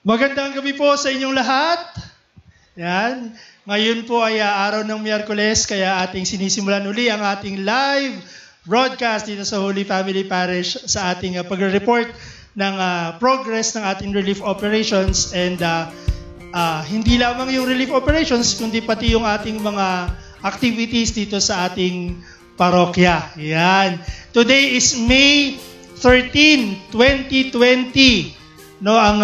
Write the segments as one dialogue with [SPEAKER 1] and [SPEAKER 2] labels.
[SPEAKER 1] Magandang gabi po sa inyong lahat. Yan. Ngayon po ay araw ng Miyerkules, kaya ating sinisimulan uli ang ating live broadcast dito sa Holy Family Parish sa ating pagre-report ng progress ng ating relief operations. And hindi lamang yung relief operations, kundi pati yung ating mga activities dito sa ating parokya. Yan. Today is May 13, 2020. No, ang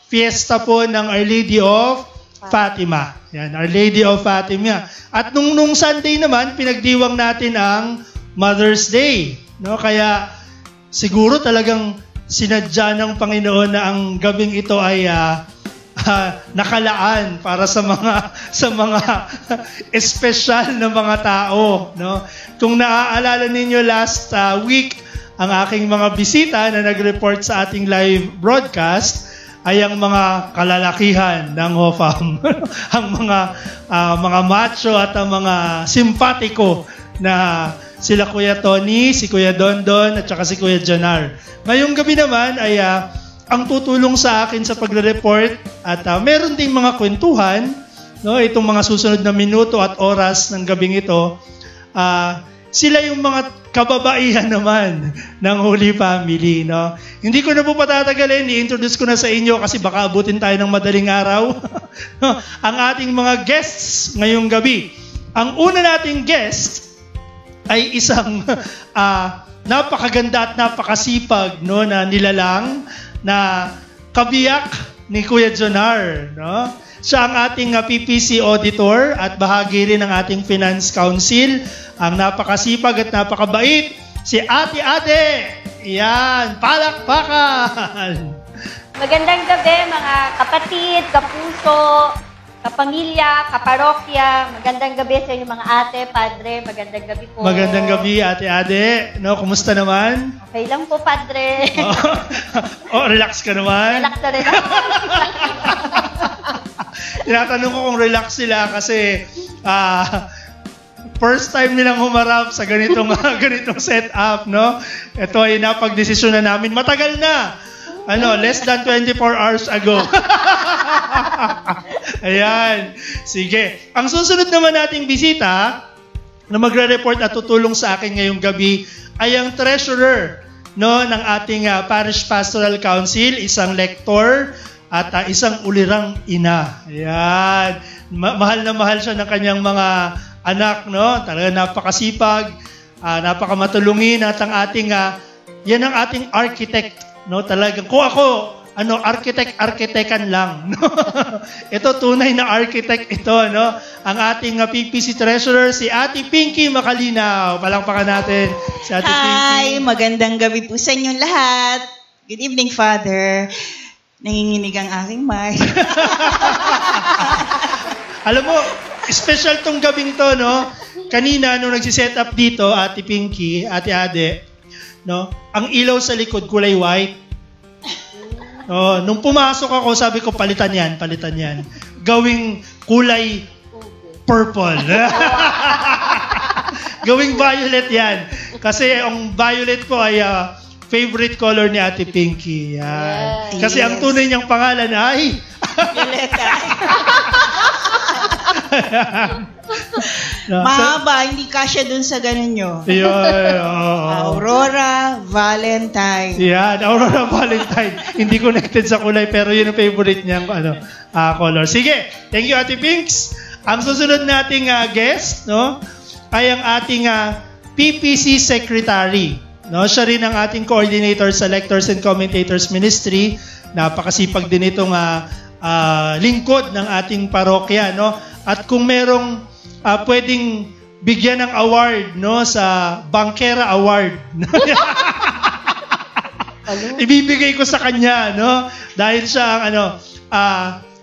[SPEAKER 1] fiesta po ng Our Lady of Fatima. Yan, Our Lady of Fatima. At nung Sunday naman, pinagdiwang natin ang Mother's Day. No, kaya siguro talagang sinadya ng Panginoon na ang gabing ito ay nakalaan para sa mga espesyal na mga tao, no? Kung naaalala ninyo last week, ang aking mga bisita na nag-report sa ating live broadcast ay ang mga kalalakihan ng HOFAM. Ang mga macho at ang mga simpatiko na sila Kuya Tony, si Kuya Dondon at saka si Kuya Janar. Ngayong gabi naman ay ang tutulong sa akin sa pagre-report at meron ding mga kwentuhan, no, itong mga susunod na minuto at oras ng gabing ito. Sila yung mga kababaihan naman ng Holy Family, no? Hindi ko na po patatagalin, i-introduce ko na sa inyo kasi baka abutin tayo ng madaling araw. Ang ating mga guests ngayong gabi. Ang una nating guest ay isang napakaganda at napakasipag, no, na nilalang na kabiyak ni Kuya Janar, no? Siya ang ating PPC auditor at bahagi rin ng ating Finance Council. Ang napakasipag at napakabait, si Ate Ade. Yan, palakpakan!
[SPEAKER 2] Magandang gabi mga kapatid, kapuso, kapamilya, kaparokya. Magandang gabi sa inyo mga ate, padre. Magandang gabi po.
[SPEAKER 1] Magandang gabi, Ate Ade. No, kumusta naman?
[SPEAKER 2] Okay lang po, padre.
[SPEAKER 1] Relax ka naman?
[SPEAKER 2] Relax na rin ako.
[SPEAKER 1] Tinatanong ko kung relax sila kasi first time nilang humarap sa ganitong setup, no? Ito ay napagdesisyon na namin. Matagal na. Less than 24 hours ago. Ayan. Sige. Ang susunod naman nating bisita na magre-report at tutulong sa akin ngayong gabi ay ang treasurer, no, ng ating Parish Pastoral Council, isang lektor at isang ulirang ina. Ayan. Mahal na mahal siya ng kanyang mga anak, no? Talaga napakasipag, napakamatulungin at ang ating yan ang ating architect, no? Talagang kung ako, architect-architectan lang, no? Ito tunay na architect ito, no? Ang ating PPC treasurer si Ate Pinky Makalinaw. Palakpakan natin si Ate Pinky.
[SPEAKER 3] Hi, magandang gabi po sa inyong lahat. Good evening, Father. Nanginginig ang aking mic.
[SPEAKER 1] Alam mo, special tong gabing to, no? Kanina, nung nagsiset up dito, Ate Pinky, Ate Ade, no? Ang ilaw sa likod, kulay white. No, nung pumasok ako, sabi ko, palitan yan. Gawing kulay purple. Gawing violet yan. Kasi ang violet po ay favorite color ni Ate Pinky. Yan.
[SPEAKER 3] Yes.
[SPEAKER 1] Kasi ang tunay niyang pangalan ay
[SPEAKER 3] Violeta. Mahaba, hindi kasya dun sa ganun nyo. Aurora Valentine.
[SPEAKER 1] Yan, Aurora Valentine. Hindi connected sa kulay, pero yun ang favorite niyang color. Sige, thank you Ate Pinks. Ang susunod nating guest, no, ay ang ating PPC Secretary. No, siya rin ang ating coordinator sa Lectors and Commentators Ministry. Napakasipag din itong lingkod ng ating parokya, no? At kung merong pwedeng bigyan ng award, no, sa Bankera Award, no? Ibibigay ko sa kanya, no? Dahil siya ang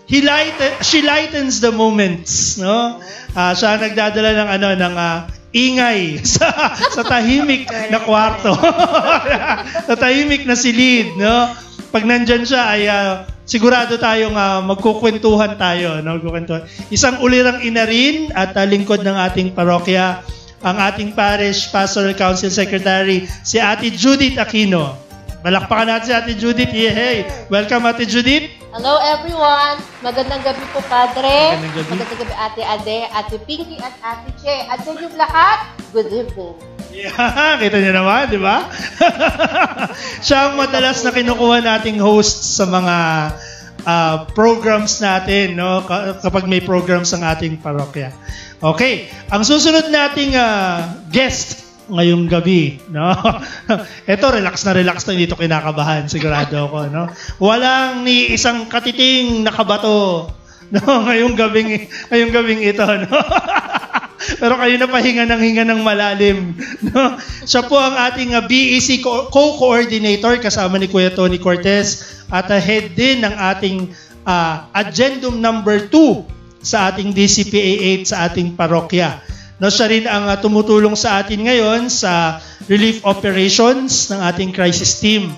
[SPEAKER 1] she lightens the moments, no? Siya ang nagdadala ng ingay sa tahimik na kwarto. Sa tahimik na silid, no? Pag nandyan siya ay sigurado tayong magkukwentuhan tayo, no? Isang ulirang ina rin at lingkod ng ating parokya, ang ating Parish Pastoral Council Secretary, si Ate Judith Aquino. Malakpakan natin si Ate Judith. Yehey! Welcome, Ate Judith.
[SPEAKER 2] Hello everyone! Magandang gabi po, Padre.
[SPEAKER 1] Magandang gabi.
[SPEAKER 2] Ate Ade, Ate Pinky at Ate Che. At sa inyong lahat, good evening.
[SPEAKER 1] Yeah, kita niyo naman, di ba? Siya ang madalas na kinukuha nating host sa mga programs natin, no? Kapag may programs ang ating parokya. Okay, ang susunod nating guest ngayong gabi, no? Ito, relax na hindi ito kinakabahan, sigurado ako, no? Walang ni isang katiting nakabato, no? Ngayong gabing ito, no? Pero kayo na pahinga ng malalim, no? Siya po ang ating BEC co-coordinator kasama ni Kuya Tony Cortez at head din ng ating addendum number 2 sa ating DCPA 8 sa ating parokya. No, siya rin ang tumutulong sa atin ngayon sa relief operations ng ating crisis team.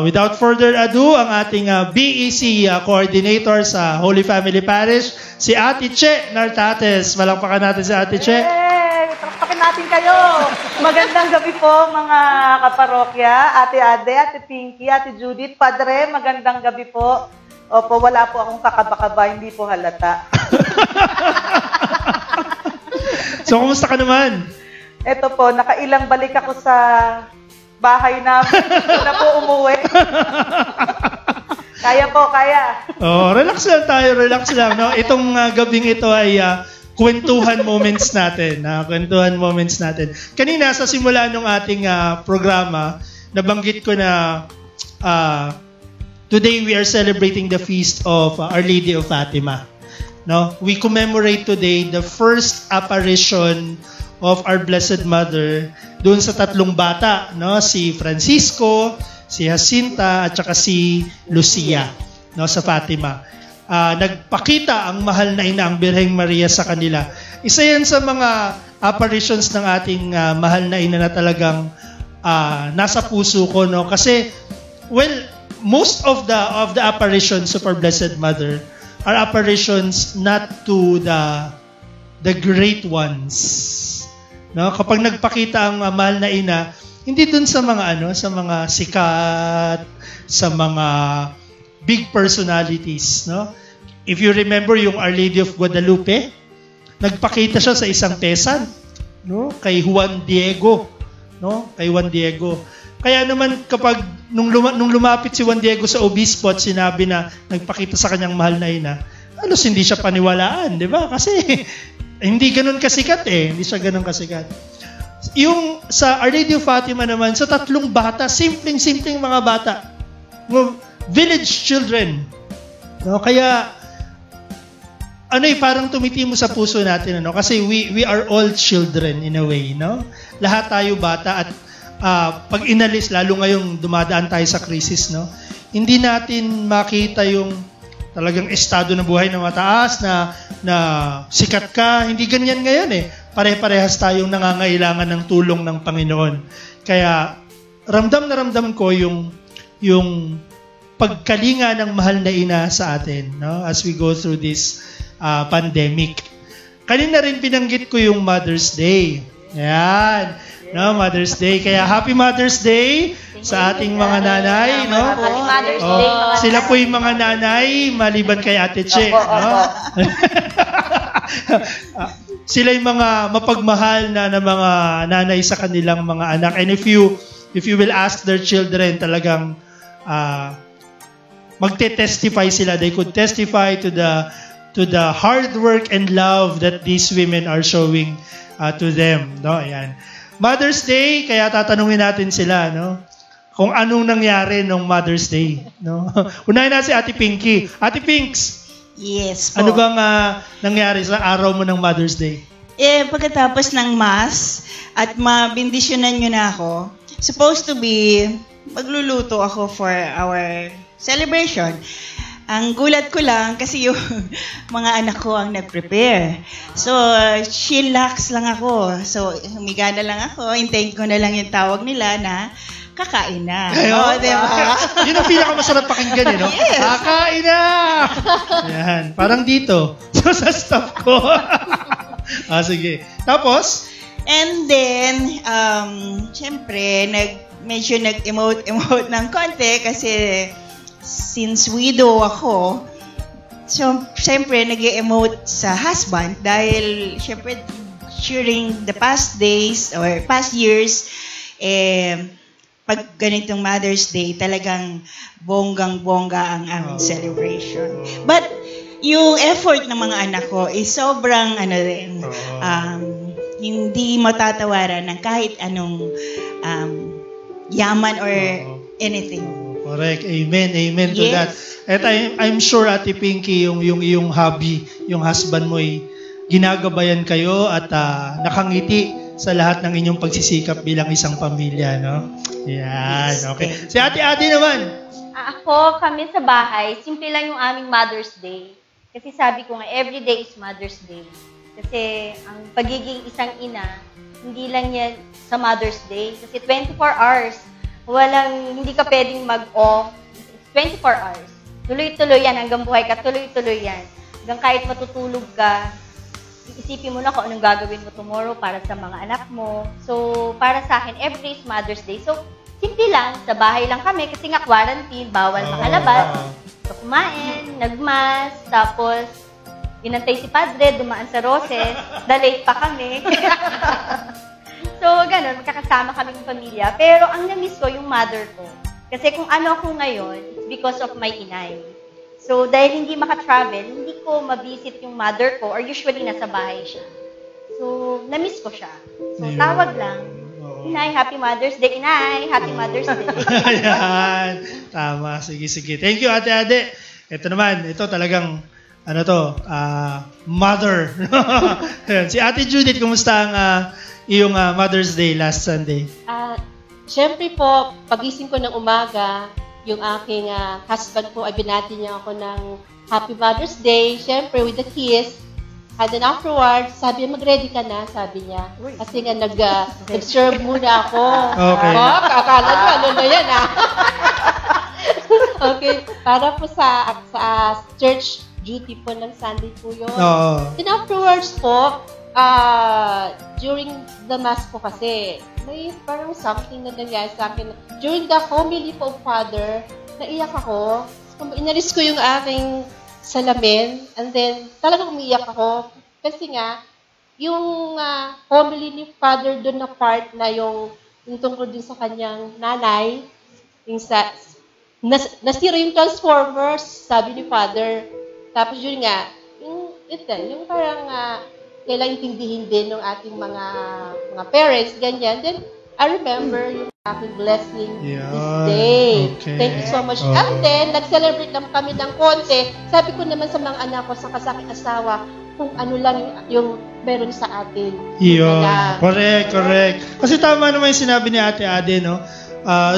[SPEAKER 1] Without further ado, ang ating BEC coordinator sa Holy Family Parish, si Ate Che Nartates. Malakpakan natin si Ate Che.
[SPEAKER 4] Hey! Palakpakan natin kayo! Magandang gabi po mga kaparokya, Ate Ade, Ate Pinky, Ate Judith, Padre, magandang gabi po. Opo, wala po akong kakaba-kaba, hindi po halata.
[SPEAKER 1] So, kumusta ka naman?
[SPEAKER 4] Ito po, nakailang balik ako sa bahay namin. Gusto na po umuwi. Kaya po, kaya.
[SPEAKER 1] Oh, relax lang. No? Itong gabing ito ay kwentuhan moments natin. Kanina, sa simula ng ating programa, nabanggit ko na today we are celebrating the feast of Our Lady of Fatima. No, we commemorate today the first apparition of our Blessed Mother doon sa tatlong bata, no, si Francisco, si Jacinta at saka si Lucia, no, sa Fatima. Nagpakita ang mahal na ina, ang Birheng Maria sa kanila. Isa yan sa mga apparitions ng ating mahal na ina na talagang nasa puso ko, no, kasi most of the apparitions of our Blessed Mother are apparitions not to the great ones. No, kapag nagpakita ang mahal na ina, hindi dun sa mga sa mga sikat, sa mga big personalities, no? If you remember yung Our Lady of Guadalupe, nagpakita siya sa isang peasant, no? Kay Juan Diego, no? Kay Juan Diego. Kaya naman kapag nung lumapit si Juan Diego sa obispo at sinabi na nagpakita sa kanyang mahal na ina, hindi siya paniwalaan, di ba? Kasi hindi ganun kasikat Hindi siya ganun kasikat. Yung sa Our Lady of Fatima naman, sa tatlong bata, simpleng mga bata. Village children. No? Kaya parang tumitimo sa puso natin, kasi we are all children in a way, no? Lahat tayo bata at pag inalis, lalo ngayong dumadaan tayo sa crisis, no? Hindi natin makita yung talagang estado ng buhay na mataas, na sikat ka. Hindi ganyan ngayon Pare-parehas tayong nangangailangan ng tulong ng Panginoon. Kaya ramdam na ramdam ko yung pagkalinga ng mahal na ina sa atin, no? As we go through this pandemic. Kanina rin binanggit ko yung Mother's Day. Yan. No, Mother's Day. Kaya Happy Mother's Day sa ating mga nanay, no?
[SPEAKER 2] Happy Mother's Day, mga
[SPEAKER 1] sila po yung mga nanay, maliban kay Ate Che, no? Sila yung mga mapagmahal na mga nanay sa kanilang mga anak. And if you will ask their children, talagang magte-testify sila. They could testify to the hard work and love that these women are showing to them, no? Ayan. Mother's Day, kaya tatanungin natin sila, no? Kung anong nangyari nung Mother's Day, no? Unahin na si Ate Pinky. Ate Pinks,
[SPEAKER 3] Yes po.
[SPEAKER 1] ano bang nangyari sa araw mo ng Mother's Day?
[SPEAKER 3] Pagkatapos ng Mass at mabindisyonan nyo na ako, supposed to be, magluluto ako for our celebration. Ang gulat ko lang kasi yung mga anak ko ang nag-prepare. So, chillax lang ako. So, humiga na lang ako. Hintayin ko na lang yung tawag nila na kakain na. Diba?
[SPEAKER 1] Yun ang pinakamasarap pakinggan, no?
[SPEAKER 3] Yes.
[SPEAKER 1] Kakain na! Yan. Parang dito. So, sa staff ko. Sige. Tapos?
[SPEAKER 3] And then, syempre, medyo nag-emote ng konti kasi since widow ako, so syempre nag-emote sa husband dahil syempre during the past days or past years, pag ganitong Mother's Day, talagang bonggang-bongga ang aming celebration. But yung effort ng mga anak ko is sobrang hindi matatawaran ng kahit anong yaman or anything.
[SPEAKER 1] Correct. Amen. Amen to that. At I'm sure, Ate Pinky, yung iyong hubby, yung husband mo ay ginagabayan kayo at nakangiti sa lahat ng inyong pagsisikap bilang isang pamilya, no? Yan. Okay. Si Ate Adi naman.
[SPEAKER 2] Ako, kami sa bahay, simple lang yung aming Mother's Day. Kasi sabi ko nga, every day is Mother's Day. Kasi ang pagiging isang ina, hindi lang yan sa Mother's Day. Kasi 24 hours. Hindi ka pwedeng mag-off. 24 hours. Tuloy-tuloy yan. Hanggang buhay ka, tuloy-tuloy yan. Hanggang kahit matutulog ka, isipin mo na kung anong gagawin mo tomorrow para sa mga anak mo. So, para sa akin, every day is Mother's Day. So, simple lang. Sa bahay lang kami kasi nga quarantine, bawal makalabas. So, kumain, nagmas, tapos inantay si Padre, dumaan sa Roses, na-late pa kami. So, ganun, magkakasama kaming pamilya. Pero ang na-miss ko, yung mother ko. Kasi kung ano ako ngayon, it's because of my inay. So, dahil hindi maka-travel, hindi ko ma-visit yung mother ko or usually nasa bahay siya. So, na-miss ko siya. So, tawag lang. Inay, Happy Mother's Day. Inay, Happy Mother's Day.
[SPEAKER 1] Ayan. Tama. Sige, sige. Thank you, Ate Ade. Ito naman, ito talagang, mother. Si Ate Judith, kumusta ang iyong Mother's Day last Sunday?
[SPEAKER 5] Siyempre po, pagising ko ng umaga, yung aking husband po ay binati niya ako ng Happy Mother's Day, siyempre with a kiss. And then afterwards, sabi niya, mag-ready ka na, sabi niya. Kasi nga nag-serve muna ako.
[SPEAKER 1] Okay.
[SPEAKER 5] Akala niyo, ano na yan, Okay, para po sa church duty po ng Sunday po yun. Then afterwards po, during the Mass po kasi, may parang something na nangyari sa akin. During the homily po of Father, naiyak ako. Inalis ko yung aking salamin, and then talagang umiyak ako. Kasi nga, yung homily ni Father doon na part na yung tungkol din sa kanyang nanay, yung nasira yung Transformers, sabi ni Father. Tapos yun nga, yung parang kailangan intindihin din ng ating mga parents, ganyan. Then, I remember yung aking blessing this day.
[SPEAKER 1] Okay.
[SPEAKER 5] Thank you so much. And then, nag-celebrate lang kami ng konti. Sabi ko naman sa mga anak ko, sa aking asawa, kung ano lang yung meron sa atin.
[SPEAKER 1] Yun. Correct. Kasi tama naman yung sinabi ni Ate Ade, no?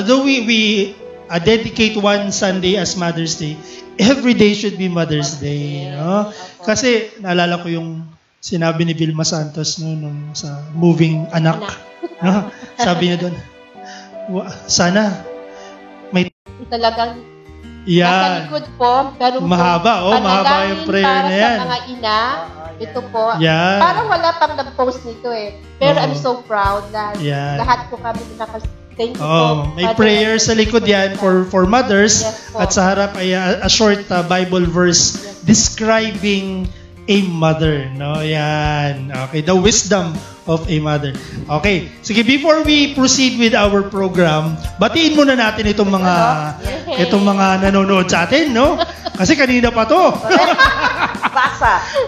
[SPEAKER 1] Though we dedicate one Sunday as Mother's Day, every day should be Mother's Day, no? Kasi naalala ko yung sinabi ni Vilma Santos no, nung sa Moving Anak. No? Sabi niya doon, sana may
[SPEAKER 5] talagang
[SPEAKER 1] yan.
[SPEAKER 5] Nasa likod po, pero
[SPEAKER 1] mahaba, mahaba yung prayer na yan.
[SPEAKER 5] Para sa mga ina, ito po.
[SPEAKER 1] Yan.
[SPEAKER 5] Parang wala pang nag-post nito eh. Pero I'm so proud na lahat po kami thank you po.
[SPEAKER 1] May prayer sa likod yan for mothers. Yes, at sa harap ay a short Bible verse describing a mother, no? Yan. Okay, the wisdom of a mother. Okay. Sige, before we proceed with our program, batiin muna natin itong mga nanonood sa atin, no? Kasi kanina pa to.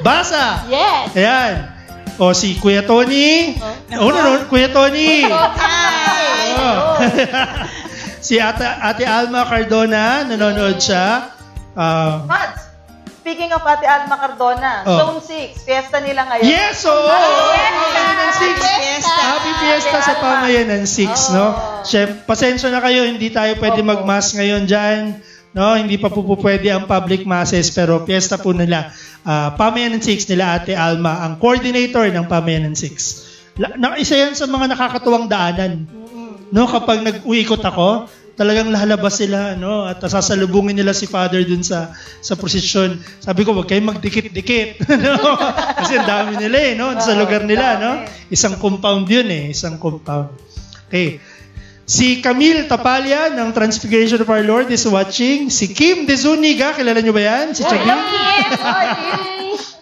[SPEAKER 1] Basa.
[SPEAKER 5] Yes.
[SPEAKER 1] Ayan. O si Kuya Tony. Kuya Tony. Si Ate Alma Cardona, nanonood siya.
[SPEAKER 4] Speaking of Ate Alma Cardona, Zone 6, fiesta nila ngayon.
[SPEAKER 1] Yes! Pamayanan 6. Happy fiesta sa Pamayanan 6, no? Chef, pasensya na kayo, hindi tayo pwede mag-mass ngayon dyan. No? Hindi pa po pwede ang public masses, pero fiesta po nila. Pamayanan 6 nila Ate Alma, ang coordinator ng Pamayanan 6. Isa yan sa mga nakakatuwang daanan. No? Kapag nag-uikot ako, talagang lalabas sila, no? At sasalubungin nila si Father dun sa prosesyon. Sabi ko, wag kayong magdikit-dikit. No? Kasi ang dami nila no? Sa lugar nila, no? Isang compound yun isang compound. Okay. Si Camille Tapalya ng Transfiguration of Our Lord is watching. Si Kim De Zuniga, kilala nyo ba yan? Si Chagin?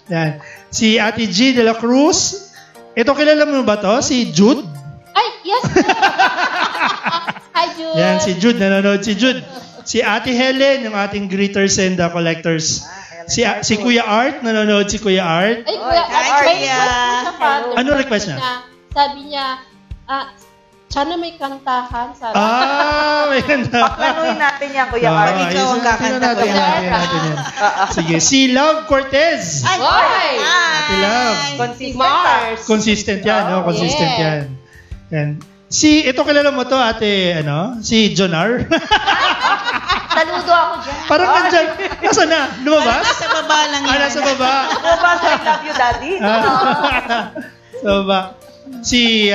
[SPEAKER 1] Yan. Si Ate G de la Cruz. Ito, kilala mo ba to? Si Jude?
[SPEAKER 5] Ay, yes. Hi, Jude.
[SPEAKER 1] Yan, si Jude. Nanonood si Jude. Si Ate Helen, yung ating greeters and collectors. Si Kuya Art, nanonood si Kuya Art.
[SPEAKER 5] Ay, Kuya, may request sa Father.
[SPEAKER 1] Ano request niya?
[SPEAKER 5] Sabi niya, sana may kantahan. Sabi.
[SPEAKER 1] May kantahan.
[SPEAKER 4] Paklanuhin natin yan, Kuya Art.
[SPEAKER 3] Ikaw ang kakanta, Kuya Art.
[SPEAKER 1] Sige, si Love Cortez.
[SPEAKER 3] Ay!
[SPEAKER 1] Ate Love.
[SPEAKER 4] Consistent.
[SPEAKER 1] Consistent yan, no? Consistent
[SPEAKER 5] yes.
[SPEAKER 1] yan. Yan. Ito kilala mo to, ate, si Jonar?
[SPEAKER 2] Saludo ako dyan.
[SPEAKER 1] Parang nandyan. Nasaan na? Lumabas?
[SPEAKER 3] Nasa baba lang yan.
[SPEAKER 1] Nasa baba.
[SPEAKER 4] Lumabas, I love you, Daddy.
[SPEAKER 1] Sa baba. Si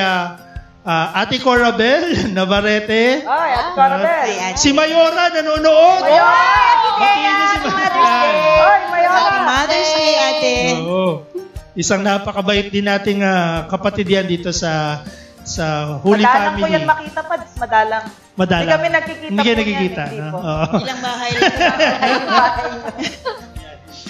[SPEAKER 1] Ate Corabel Navarrete.
[SPEAKER 4] Ay, Ate Corabel.
[SPEAKER 1] Si Mayora nanonood.
[SPEAKER 2] Batiin niyo si
[SPEAKER 4] Ay, Mayora.
[SPEAKER 3] Mother's Day, ate.
[SPEAKER 1] Oo. Isang napakabait din nating kapatid yan dito sa Holy
[SPEAKER 4] Madalang
[SPEAKER 1] Family.
[SPEAKER 4] ko yan makita pa, madalang.
[SPEAKER 1] Madalang.
[SPEAKER 4] Hindi kami nakikita
[SPEAKER 1] Hindi
[SPEAKER 4] po
[SPEAKER 1] kayo nakikita.
[SPEAKER 4] yan, hindi po.
[SPEAKER 1] Oo.
[SPEAKER 3] Ilang bahay lang.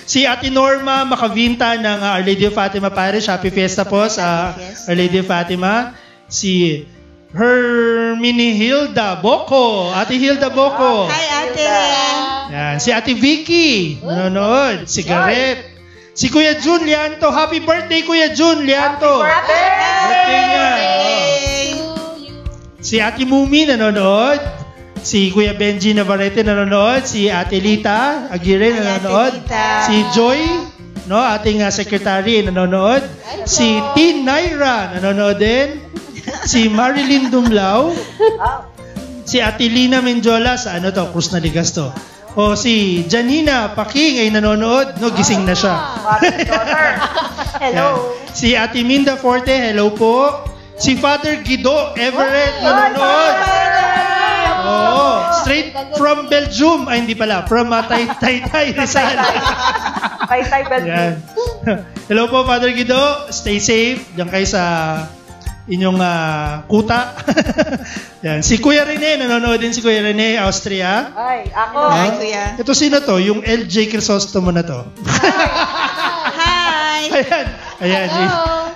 [SPEAKER 1] Si Ate Norma Makavinta ng Our Lady of Fatima Parish. Happy Fiesta po sa Our Lady of Fatima. Si Hermine Hilda Boko. Ate Hilda Boko.
[SPEAKER 3] Hi, ate.
[SPEAKER 1] Yan. Si Ate Vicky. Nanonood. Si Garrett. Si Kuya Jun Lianto. Happy birthday, Kuya Jun Lianto. Birthday niya. Si Ate Mumi nanonood. Si Kuya Benji Navarrete nanonood. Si Ate Lita Aguirre nanonood. Si Joy, ating secretary nanonood. Si Tin Naira nanonood din. Si Marilyn Dumlao. Si Ate Lina Menjola sa Cruz na Ligas to. O si Janina Paking ay nanonood. Gising na siya.
[SPEAKER 2] Hello.
[SPEAKER 1] Si Ate Minda Forte, hello po. Si Father Guido Everett nanonood. Straight from Belgium. Ay, hindi pala. From Taytay Rizal.
[SPEAKER 4] Taytay Belgium.
[SPEAKER 1] Yan. Hello po, Father Guido. Stay safe. Diyan kayo sa inyong kuta. Yan. Si Kuya Rene, nanonood din si Kuya Rene, Austria.
[SPEAKER 4] Ay, ako.
[SPEAKER 3] Hi, Kuya.
[SPEAKER 1] Ito sino to? Yung LJ Crisostomo na to.
[SPEAKER 3] Hi.
[SPEAKER 1] Ayan.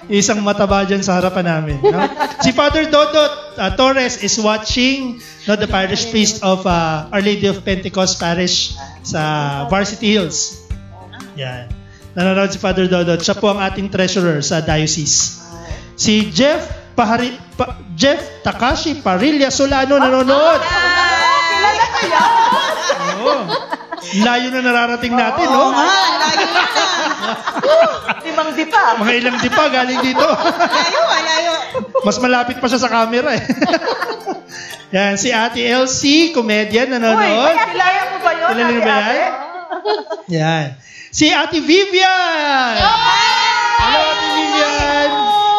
[SPEAKER 1] Isang mataba dyan sa harapan namin. No? Si Father Dodot Torres is watching the parish priest of Our Lady of Pentecost Parish sa Varsity Hills. Yan. Nanonood si Father Dodot. Siya po ang ating treasurer sa diocese. Si Jeff Takashi Parilla Solano nanonood.
[SPEAKER 4] Kilala ko yan.
[SPEAKER 1] Oo. Layo na nararating natin, no?
[SPEAKER 3] Layo na.
[SPEAKER 4] Limang dipa.
[SPEAKER 1] Mga ilang dipa galing dito.
[SPEAKER 3] Layo.
[SPEAKER 1] Mas malapit pa siya sa camera eh. Yan, si Ate Elsie, comedian, nanonood.
[SPEAKER 4] Uy, kilala mo ba yun?
[SPEAKER 1] Kilala mo ba yan? Yan. Si Ate Vivian! Hello, Ate Vivian!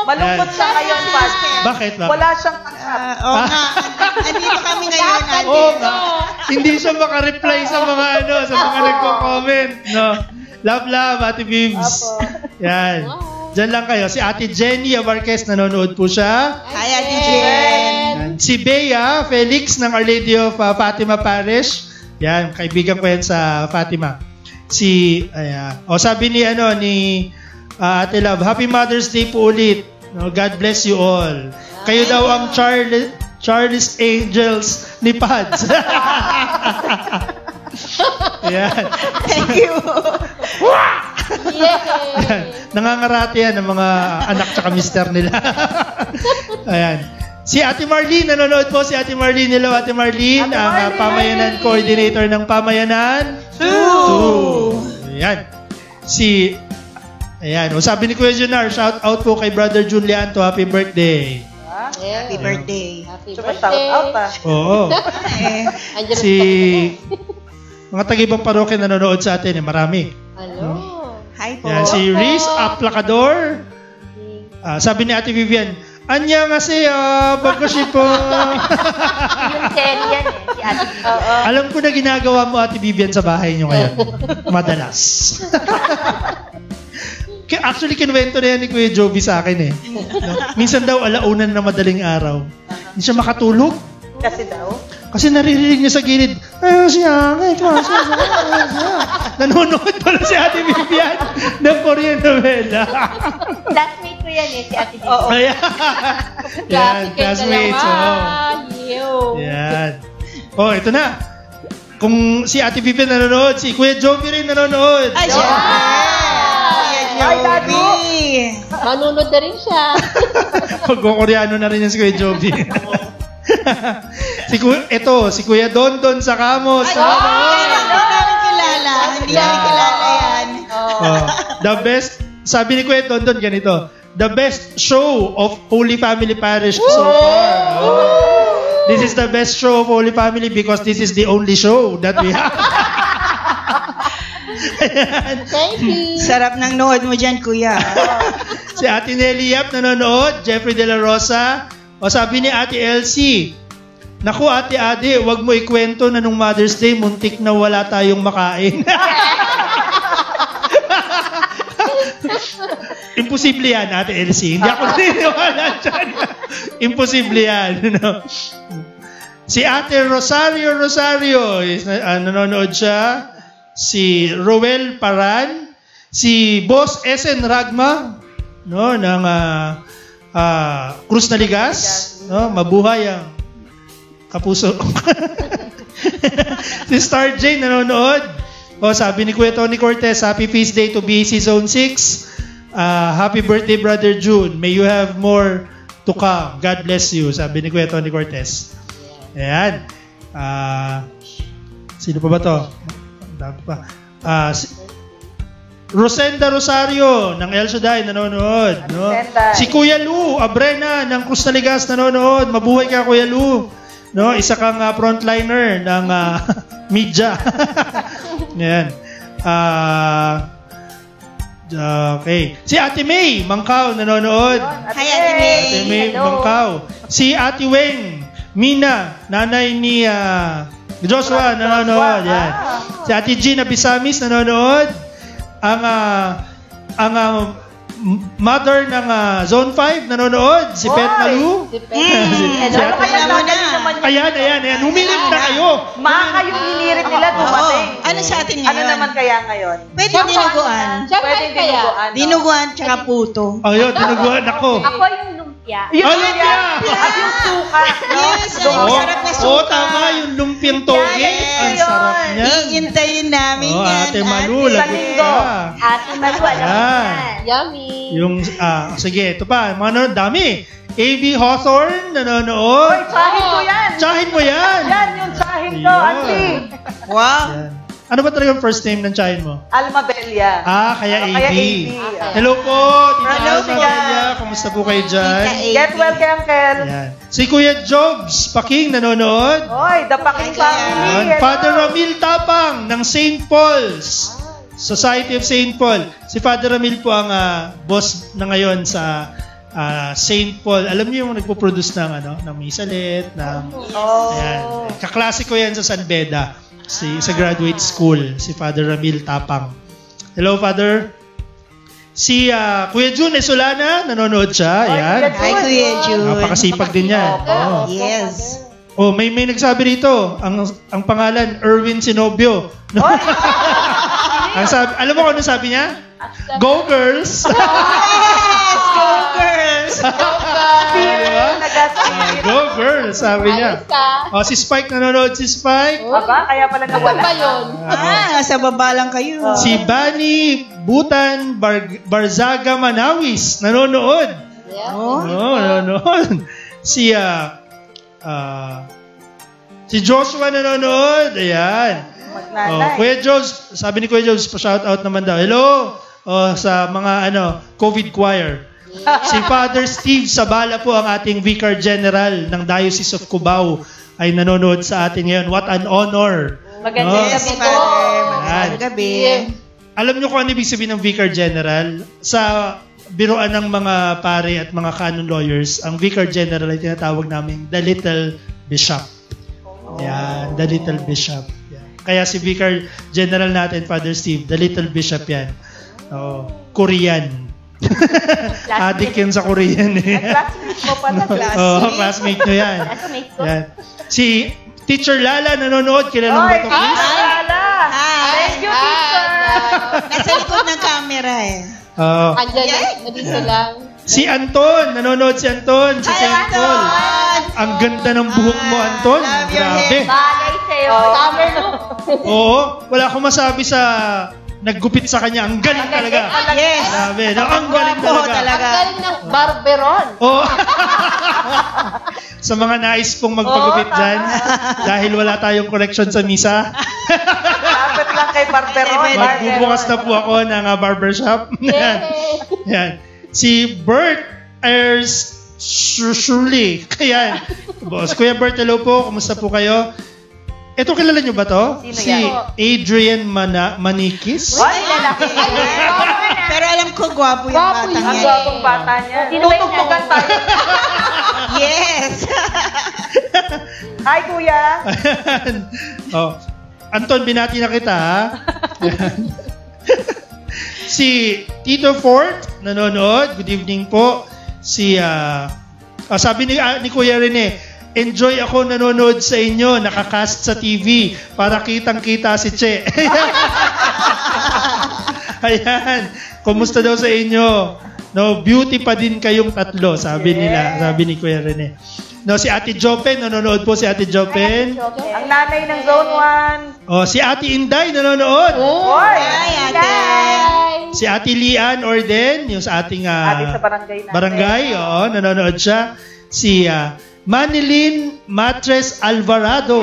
[SPEAKER 4] Malungkot siya ngayon, Pastor.
[SPEAKER 1] Bakit?
[SPEAKER 4] Wala siyang tanggap.
[SPEAKER 3] Oo nga. Andito kami ngayon, ate.
[SPEAKER 1] Oo nga. Hindi siya makareply sa mga sa mga nagko-comment. No? Love, Ate Vibs. Yan. Diyan lang kayo. Si Ate Jenny Abarquez, nanonood po siya.
[SPEAKER 3] Hi, Ate Jen.
[SPEAKER 1] Yan. Si Bea Felix ng Our Lady of Fatima Parish. Yan, kaibigan ko yan sa Fatima. Sabi ni Ate Love, Happy Mother's Day po ulit. No, God bless you all. Kayo daw ang Charles Angels ni Pads. Yan.
[SPEAKER 3] Thank you.
[SPEAKER 1] Nangangarate yan ng mga anak tsaka mister nila. Ayan. Si Ate Marlene, nanonood po si Ate Marlene. Hello, Ate Marlene. Ang Pamayanan Coordinator ng Pamayanan 2. Ayan. Ayan. Sabi ni Kuya Junar, shout out po kay Brother Julianto. Happy birthday.
[SPEAKER 3] Happy birthday.
[SPEAKER 5] Happy
[SPEAKER 4] Tsaka
[SPEAKER 5] birthday.
[SPEAKER 4] shout out
[SPEAKER 1] Oo.
[SPEAKER 5] Andiyan
[SPEAKER 1] mga taga-ibang parokya nanonood sa atin. Marami.
[SPEAKER 5] Hello.
[SPEAKER 3] Hi po.
[SPEAKER 1] Yan, si Riz Aplacador. Sabi ni Ate Vivian, Anya nga siya, bagasi po.
[SPEAKER 2] Yung serye yan si Ate Vivian.
[SPEAKER 1] Alam ko na ginagawa mo, Ate Vivian, sa bahay niyo ngayon. Madalas. Actually, kinuwento na yan ni Kuya Joby sa akin eh. No? Minsan daw, alaunan na madaling araw. Hindi siya makatulog.
[SPEAKER 4] Kasi daw?
[SPEAKER 1] Kasi naririnig niya sa gilid, siya. Nanonood pala si Ate Vivian ng Korean novela.
[SPEAKER 2] Classmate ko yan si Ate Vivian.
[SPEAKER 4] Oo.
[SPEAKER 1] Ayan. Yan, classmates. Yan. Ito na. Kung si Ate Vivian nanonood, si Kuya Joby rin nanonood.
[SPEAKER 3] Ay, syempre! Kuya Joby!
[SPEAKER 5] Manunod na rin siya.
[SPEAKER 1] Pag-Koreano na rin yan si Kuya Joby. si Kuya Dondon sa Kamos.
[SPEAKER 3] Hindi namin kilala. Hindi namin kilala yan.
[SPEAKER 1] The best, sabi ni Kuya Dondon ganito, the best show of Holy Family Parish so far. This is the best show of Holy Family because this is the only show that we have.
[SPEAKER 5] Thank you.
[SPEAKER 3] Sarap ng nood mo dyan, Kuya.
[SPEAKER 1] Si Ate Nelly Yap nanonood, Jeffrey De La Rosa. Sabi ni Ate Elsie, naku Ate Ade, wag mo ikwento na nung Mother's Day, muntik na wala tayong makain. Imposible yan, Ate Elsie. Hindi ako naniniwala dyan. Imposible yan. Si Ate Rosario, nanonood siya. Si Roel Paran. Si Boss SN Ragma, ng Cruz Naligas. Mabuhay ang kapuso. Si Star J nanonood. Sabi ni Kuya Tony Cortez, Happy Feast Day to BC Zone 6. Happy birthday, Brother June. May you have more to come. God bless you. Sabi ni Kuya Tony Cortez. Ayan. Sino pa ba to? Rosenda Rosario ng El Shaddai nanonood. Si Kuya Lu Abrena ng Cruz Naligas nanonood. Mabuhay ka, Kuya Lu. Isa kang frontliner ng media. Yan. Okay. Si Ate May Mangkaw nanonood.
[SPEAKER 3] Hi, Ate May.
[SPEAKER 1] Ate May Mangkaw. Si Ate Weng Mina, nanay ni Joshua nanonood. Yan. Si Ate Gina Bisamis nanonood. Ang mother ng Zone 5 nanonood, si Pet Malu. Ayan. Humirit na kayo.
[SPEAKER 4] Maka yung hinirit nila dumating.
[SPEAKER 3] Ano sa atin ngayon?
[SPEAKER 4] Ano naman kaya ngayon?
[SPEAKER 3] Pwede dinuguan.
[SPEAKER 4] Pwede dinuguan.
[SPEAKER 3] Dinuguan tsaka puto.
[SPEAKER 1] Ayun, dinuguan ako.
[SPEAKER 2] Ako yung lumpia.
[SPEAKER 1] Lumpia!
[SPEAKER 4] At yung suka.
[SPEAKER 3] Yes, ang sarap na suka.
[SPEAKER 1] Tama, yung lumpiang toge. Ang sarap niyan.
[SPEAKER 3] Iintayin namin yan.
[SPEAKER 1] Ate Malu, lagot ka.
[SPEAKER 2] Ate Malu, alam mo yan.
[SPEAKER 5] Yummy.
[SPEAKER 1] Yung, sige, ito pa. Mga nanonood, dami. A.B. Hawthorne, nanonood.
[SPEAKER 4] Oy, tsahin ko yan.
[SPEAKER 1] Tsahin mo yan.
[SPEAKER 4] Yan yung tsahin ko, auntie.
[SPEAKER 3] Wow.
[SPEAKER 1] Yan. Ano ba talaga yung first name ng tsahin mo?
[SPEAKER 4] Alma Belia.
[SPEAKER 1] Kaya A.B.
[SPEAKER 4] Kaya AB.
[SPEAKER 1] Hello po, Tita
[SPEAKER 4] Hello,
[SPEAKER 1] Alma
[SPEAKER 4] Tita.
[SPEAKER 1] Belia. Kamusta po kayo dyan?
[SPEAKER 4] Get well kay Uncle.
[SPEAKER 1] Yan. Si Kuya Jobs Paking nanonood.
[SPEAKER 4] Oy, the Paking family.
[SPEAKER 1] Yan. Father Ramil Tapang ng St. Paul's Society of St. Paul. Si Father Ramil po ang boss na ngayon sa St. Paul. Alam niyo yung nagpo-produce ng misalet, ayan. Kaklase ko yan sa San Beda, sa graduate school, si Father Ramil Tapang. Hello, Father. Si Kuya June Esolana, nanonood siya. Ayan.
[SPEAKER 3] Hi, Kuya June.
[SPEAKER 1] Napakasipag din yan.
[SPEAKER 3] Yes.
[SPEAKER 1] May nagsabi rito, ang pangalan, Erwin Sinobio. Alam mo kung ano sabi niya? Go girls!
[SPEAKER 3] Yes! Go girls!
[SPEAKER 1] Go girls, sabi niya. Si Spike nanonood, si Spike.
[SPEAKER 4] Aba, kaya pala nawala.
[SPEAKER 5] Ba yun?
[SPEAKER 3] Nasa baba lang kayo.
[SPEAKER 1] Si Bani Butan Barzaga Manawis nanonood. Nanonood. Si Joshua nanonood. Ayan. Kuya Jobs, sabi ni Kuya Jobs, pa-shout out naman daw. Hello sa mga COVID choir. Si Father Steve Sabala po ang ating Vicar General ng Diocese of Cubao ay nanonood sa atin ngayon. What an honor.
[SPEAKER 2] Magandang gabi po.
[SPEAKER 3] Magandang gabi.
[SPEAKER 1] Alam niyo kung ano ibig sabihin ng Vicar General? Sa biroan ng mga pare at mga canon lawyers, ang Vicar General ay tinatawag namin the Little Bishop. Yan, the Little Bishop. Kaya si Vicar General natin, Father Steve, the Little Bishop yan. Korean. Adik yun sa Korean eh.
[SPEAKER 4] Classmate mo pala.
[SPEAKER 1] Classmate nyo yan.
[SPEAKER 2] Classmate ko.
[SPEAKER 1] Yan. Si Teacher Lala nanonood. Kilala mo ba ito, Chris?
[SPEAKER 4] Lala!
[SPEAKER 3] Hi.
[SPEAKER 4] Thank you, teacher!
[SPEAKER 3] Nasa likod ng camera eh.
[SPEAKER 1] Oo.
[SPEAKER 5] Andyan, nandito lang.
[SPEAKER 1] Si Anton. Nanonood si Anton. Si St. Paul. Ang ganda ng buhok mo, Anton.
[SPEAKER 3] Love your
[SPEAKER 1] Grabe.
[SPEAKER 3] hair.
[SPEAKER 2] Bagay sa'yo.
[SPEAKER 5] Summer look.
[SPEAKER 1] Oo. Wala akong masabi sa naggupit sa kanya. Ang galing talaga.
[SPEAKER 3] Yes.
[SPEAKER 1] Grabe. No? Ang galing
[SPEAKER 3] Guwapo
[SPEAKER 1] talaga.
[SPEAKER 3] talaga.
[SPEAKER 5] Ang galing ng barberon.
[SPEAKER 1] Oo. Sa mga nais pong magpagupit dyan, dahil wala tayong collection sa misa,
[SPEAKER 4] Lapit lang kay Barberon.
[SPEAKER 1] magbubukas na po ako ng barbershop. Yan. Yan. Si Bert Shirley. Kaya, boss. Kuya Bert, hello po. Kumusta po kayo? Ito, kilala nyo ba to?
[SPEAKER 4] Sino
[SPEAKER 1] Si Adrian Manikis.
[SPEAKER 4] Ay, lalaki.
[SPEAKER 3] Pero alam ko, gwapo yung
[SPEAKER 5] Gwapo
[SPEAKER 3] batang
[SPEAKER 4] Ang
[SPEAKER 3] yan.
[SPEAKER 4] gwapong bata niya.
[SPEAKER 2] Sino ba yung
[SPEAKER 4] Tutugtugan
[SPEAKER 2] nanay?
[SPEAKER 4] tayo.
[SPEAKER 3] Yes.
[SPEAKER 4] Hi, kuya.
[SPEAKER 1] Oh. Anton, binati na kita, ha? Si Tito Fort, nanonood. Good evening po. Si, sabi ni Kuya Rene, enjoy ako nanonood sa inyo, nakakast sa TV para kitang-kita si Che. Ayan. Kumusta daw sa inyo? No, beauty pa din kayong tatlo, sabi nila, sabi ni Kuya Rene. No, si Ate Jopen, nanonood po si Ate Jopen.
[SPEAKER 4] Ang nanay ng Zone 1.
[SPEAKER 1] Oh, si Ate Inday nanonood.
[SPEAKER 4] Hoy!
[SPEAKER 3] Hi, ate.
[SPEAKER 1] Si Ate Lian Orden, yung sa ating
[SPEAKER 4] Ate sa barangay natin.
[SPEAKER 1] barangay, oo, nanonood siya. Si Manilyn Matres Alvarado.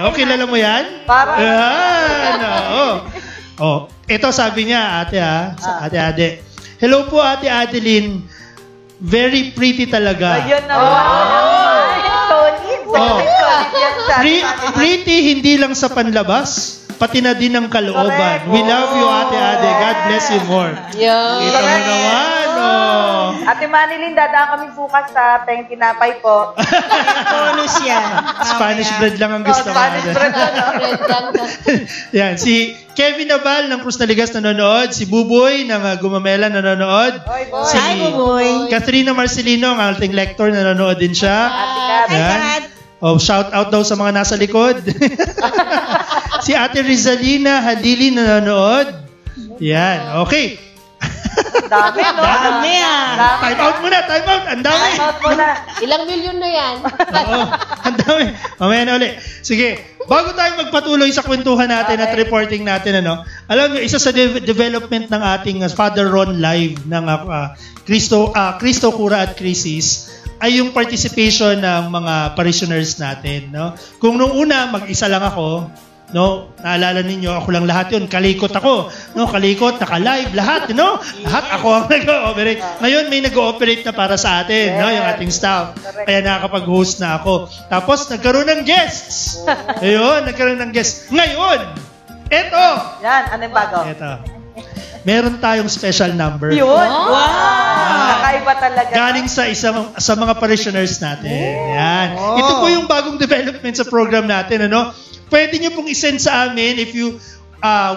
[SPEAKER 1] Okay, kilala mo yan?
[SPEAKER 4] Parang-
[SPEAKER 1] Yan, oo. Oh, ito sabi niya, ate sa ate Ade. Hello po, Ate Adeline. Very pretty talaga.
[SPEAKER 4] Ayun naman. Solid.
[SPEAKER 1] Oh.
[SPEAKER 4] Solid yan sa
[SPEAKER 1] Pretty hindi lang sa panlabas, pati na din ang kalooban.
[SPEAKER 4] Correct.
[SPEAKER 1] We love you, Ate Ade. God bless you more.
[SPEAKER 5] Yeah.
[SPEAKER 1] Kita mo naman, oh.
[SPEAKER 4] Ate Manilyn, dadaan kami bukas sa Teng Tinapay po.
[SPEAKER 3] Bonus yan.
[SPEAKER 1] Spanish bread lang ang gusto ko.
[SPEAKER 4] Spanish bread na, no?
[SPEAKER 5] Red lang na.
[SPEAKER 1] Yan, si Kevin Naval ng Cruz Naligas nanonood, si Buboy ng Gumamela nanonood,
[SPEAKER 4] Oy, boy.
[SPEAKER 1] si
[SPEAKER 3] Hi, Buboy.
[SPEAKER 1] Catherina Marcelino, ang ating lector, nanonood din siya.
[SPEAKER 4] Ate Kat.
[SPEAKER 3] Hi,
[SPEAKER 1] Yan.
[SPEAKER 3] Kat.
[SPEAKER 1] Oh, shout out daw sa mga nasa likod. Si Ate Rizalina Hadili nanonood. Yan, okay.
[SPEAKER 4] Dami, no?
[SPEAKER 3] Dami ah.
[SPEAKER 1] Time out muna, time out. Ang dami.
[SPEAKER 4] Out mo na.
[SPEAKER 5] Ilang milyon na yan.
[SPEAKER 1] Oo, ang dami. Mamaya na ulit. Sige, bago tayo magpatuloy sa kwentuhan natin at reporting natin, alam nyo, isa sa development ng ating Father Ron Live ng Cristo Cura at Crisis ay yung participation ng mga parishioners natin. No? Kung nung una, mag-isa lang ako, no, naalala ninyo, ako lang lahat yun. Kalikot ako. No, kalikot, naka-live, lahat, no? Lahat ako ang nag-ooperate. Ngayon, may nag-ooperate na para sa atin, no, yung ating staff. Kaya nakakapag-host na ako. Tapos, nagkaroon ng guests. Ayun, nagkaroon ng guests. Ngayon, eto.
[SPEAKER 4] Yan, ano yung bago?
[SPEAKER 1] Eto. Meron tayong special number.
[SPEAKER 4] Yun.
[SPEAKER 3] Wow.
[SPEAKER 4] Kakaiba talaga.
[SPEAKER 1] Galing sa mga parishioners natin. Yan. Ito po yung bagong development sa program natin, ano? Pwede nyo pong isend sa amin if you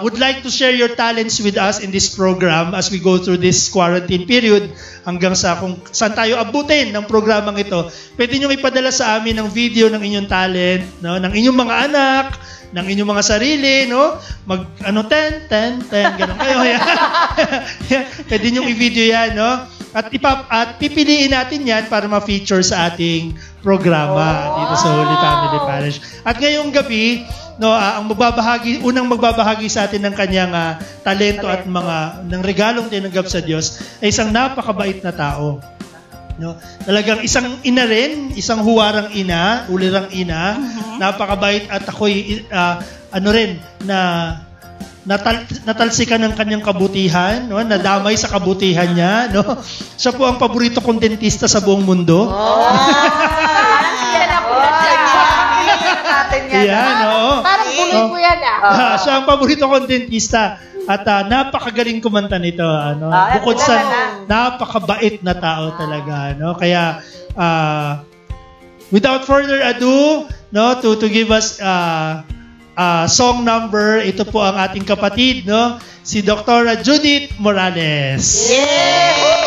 [SPEAKER 1] would like to share your talents with us in this program as we go through this quarantine period hanggang sa kung saan tayo abutin ng programang ito. Pwede nyo ipadala sa amin ng video ng inyong talent, no? Ng inyong mga anak, ng inyong mga sarili, no? Ten, ganun kayo. Yan. Pwede nyo i-video yan, no? At pipiliin natin yan para ma-feature sa ating programa dito sa Holy Family Parish. At ngayong gabi, no, ang unang magbabahagi sa atin ng kanyang talento at ng regalong tinanggap sa Diyos ay isang napakabait na tao. No, talagang isang ina rin, isang huwarang ina, ulirang ina, napakabait at ako'y natalsikan ng kanyang kabutihan, no? Nadamay sa kabutihan niya, no? Siya po ang paborito kong dentista sa buong mundo. Yan, oo.
[SPEAKER 5] Parang buloy ko yan
[SPEAKER 1] Siya ang paborito kong dentista. At napakagaling kumanta nito. Bukod sa napakabait na tao talaga. No? Kaya, without further ado, no, to give us song number, ito po ang ating kapatid, no? Si Dr. Judith Morales.
[SPEAKER 3] Yay!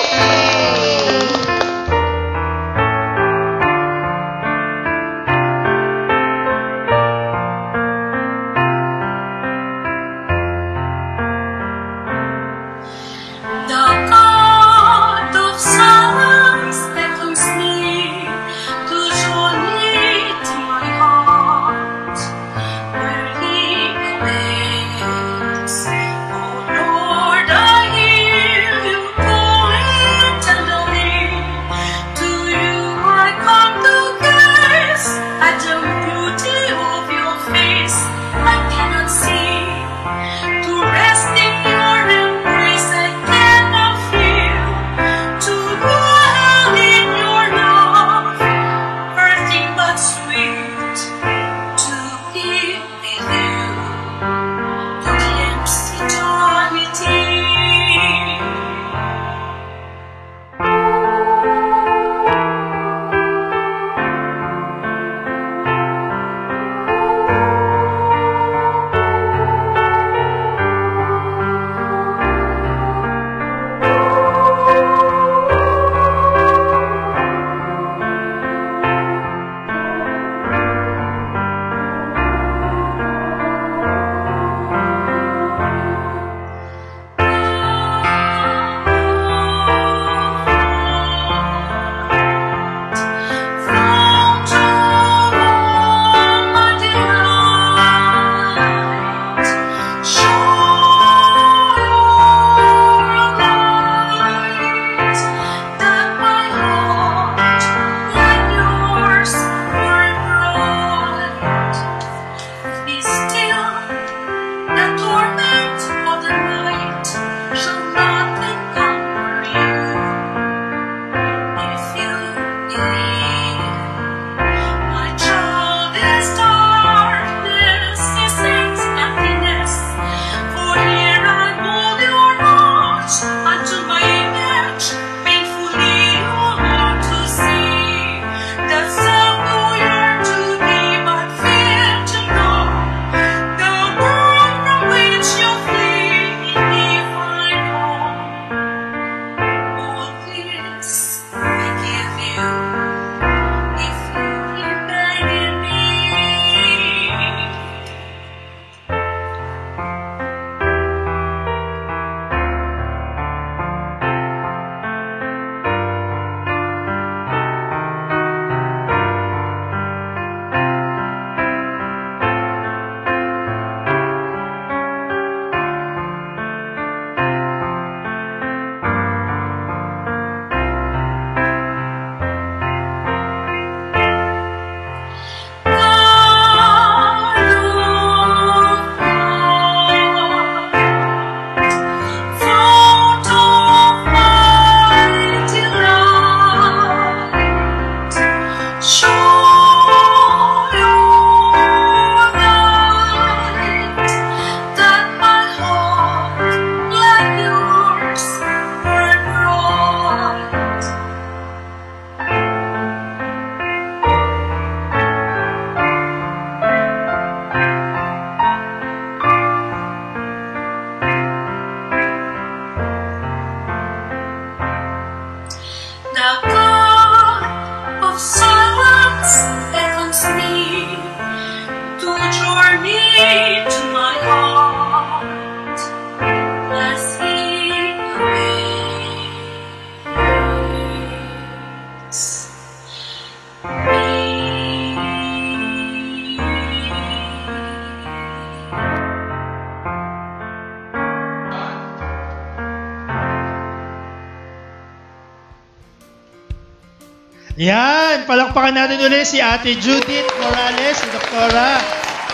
[SPEAKER 1] Yan, palakpakan natin ulit si Ate Judith Morales, si Doktora.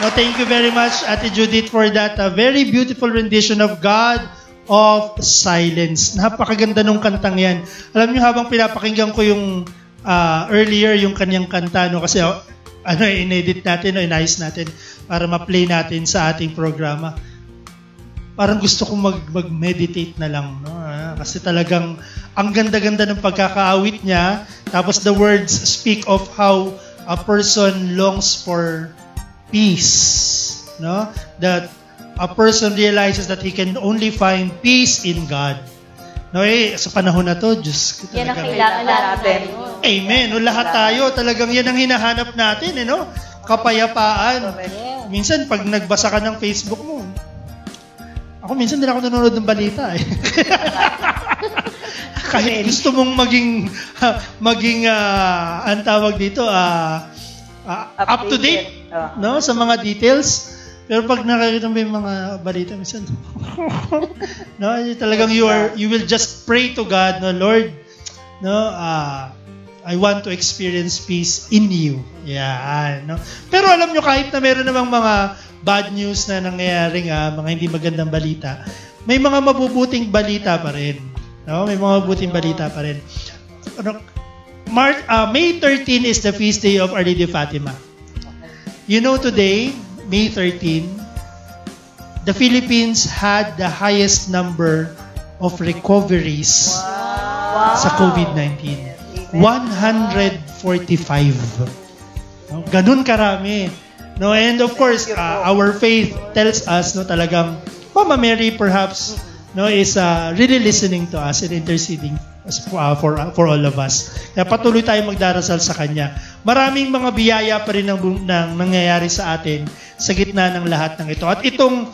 [SPEAKER 1] No, thank you very much, Ate Judith, for that very beautiful rendition of God of Silence. Napakaganda nung kantang yan. Alam niyo, habang pinapakinggan ko yung earlier, yung kanyang kanta, no, kasi in-edit natin, inayos natin para ma-play natin sa ating programa. Parang gusto kong mag-meditate na lang, no? Kasi talagang ang ganda-ganda ng pagkakaawit niya. Tapos the words speak of how a person longs for peace, no? That a person realizes that he can only find peace in God. No, sa panahon na to, Diyos.
[SPEAKER 2] Yan ang kailangan natin.
[SPEAKER 1] Amen. No, lahat tayo, talagang yan ang hinahanap natin, no? Kapayapaan. Minsan, pag nagbasa ka ng Facebook mo, ako minsan din ako nanonood ng balita, Kahit gusto mong maging ang tawag dito, up to date, no, sa mga details. Pero pag nakakita mo yung mga balita, minsan, no, talagang you will just pray to God, no, Lord, no, I want to experience peace in you. Yeah, no. Pero alam nyo, kahit na meron namang mga bad news na nangyayaring mga hindi magandang balita, may mga mabubuting balita pa rin. No, may mga mabubuting balita pa rin. May 13 is the feast day of Our Lady of Fatima. You know, today, May 13, the Philippines had the highest number of recoveries sa COVID-19. 145. Ganun karami. No, and of course, our faith tells us, no, talagang Mama Mary perhaps, no, is really listening to us and interceding for all of us. Kaya patuloy tayong magdarasal sa Kanya. Maraming mga biyaya pa rin nang nangyayari sa atin sa gitna ng lahat ng ito. At itong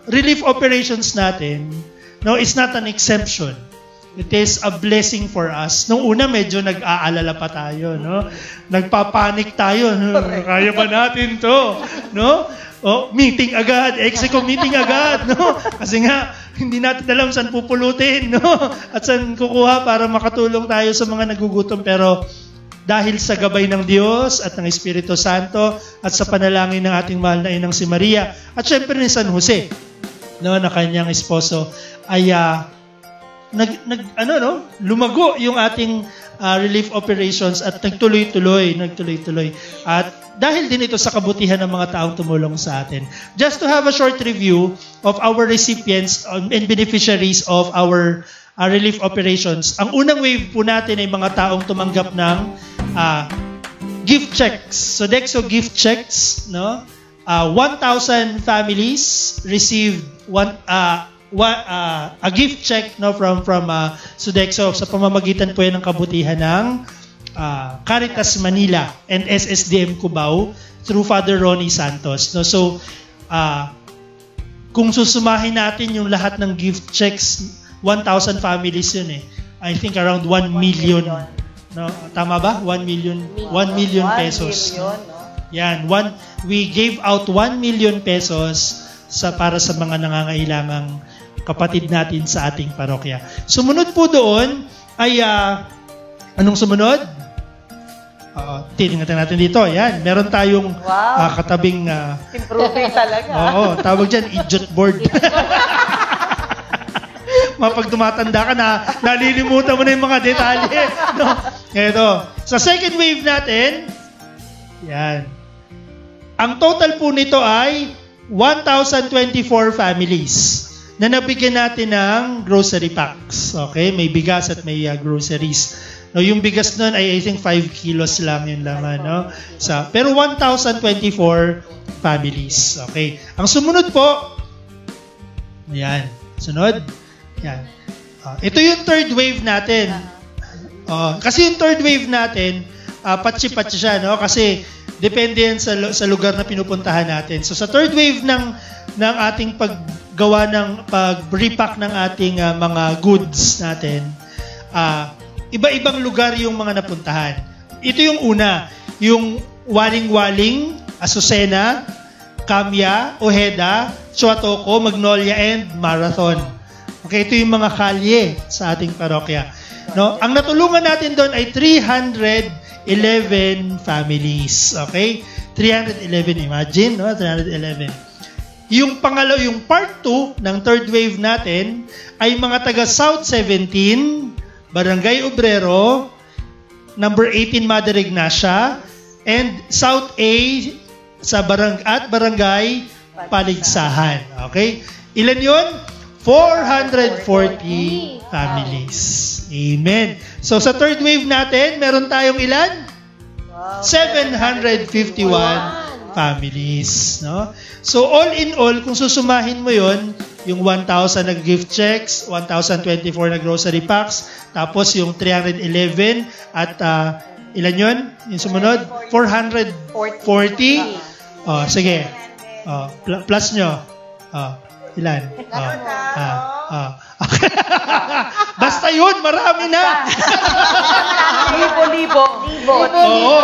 [SPEAKER 1] relief operations natin, no, is not an exemption. It is a blessing for us. Nung una, medyo nag-aalala pa tayo, no? Nagpapanik tayo, no? Kaya ba natin to? No? Meeting agad, execo meeting agad, no? Kasi nga, hindi natin alam saan pupulutin, no? At saan kukuha para makatulong tayo sa mga nagugutom. Pero dahil sa gabay ng Diyos at ng Espiritu Santo at sa panalangin ng ating mahal na inang si Maria at syempre ni San Jose, no, na kanyang esposo, ay lumago yung ating relief operations at nagtuloy-tuloy. At dahil din ito sa kabutihan ng mga taong tumulong sa atin. Just to have a short review of our recipients and beneficiaries of our relief operations. Ang unang wave po natin ay mga taong tumanggap ng gift checks. So Sodexo gift checks, no? 1,000 families received a gift check, no, from Sodexo sa pamamagitan po yan ng kabutihan ng Caritas Manila and SSDM Cubao through Father Ronnie Santos, no. So kung susumahin natin yung lahat ng gift checks, 1,000 families yun I think around 1 million. No, tama ba? 1 million pesos. 1 million, no? Yan, we gave out 1 million pesos para sa mga nangangailangang kapatid natin sa ating parokya. Sumunod po doon ay anong sumunod? Tingnan natin dito. Yan, meron tayong katabing
[SPEAKER 4] improving talaga.
[SPEAKER 1] Oo, tawag diyan idiot board. Mapag tumatanda ka na, nalilimutan mo na yung mga detalye. No? Ito. Sa second wave natin, yan. Ang total po nito ay 1,024 families na nabigyan natin ng grocery packs. Okay? May bigas at may groceries. No, yung bigas nun ay I think 5 kilos lang yung laman. No? Pero 1,024 families. Okay? Ang sumunod po, yan. Sunod. Yan. Ito yung third wave natin. Kasi yung third wave natin, patsi-patsi siya, no? Kasi depende yan sa lugar na pinupuntahan natin. So sa third wave ng ating paggawa ng pag-repack ng ating mga goods natin, iba-ibang lugar yung mga napuntahan. Ito yung una, yung Waling-Waling, Azucena, Camia, Ojeda, Chuatoco, Magnolia, and Marathon. Okay, ito yung mga kalye sa ating parokya. No? Ang natulungan natin doon ay 311 families. Okay? 311, imagine, no? 311. Yung yung part 2 ng third wave natin ay mga taga South 17, Barangay Obrero, number 18 Mother Ignacia, and South A sa Barangay Paligsahan. Okay? Ilan yun? 440 families. Amen. So sa third wave natin, meron tayong ilan? 751 families. No? So all in all, kung susumahin mo yon, yung 1,000 na gift checks, 1,024 na grocery packs, tapos yung 311 at ilan yun? Yung sumunod? 440? Sige. Plus nyo. Ilan? Basta yun, marami na.
[SPEAKER 4] Libo-libo.
[SPEAKER 1] Oo.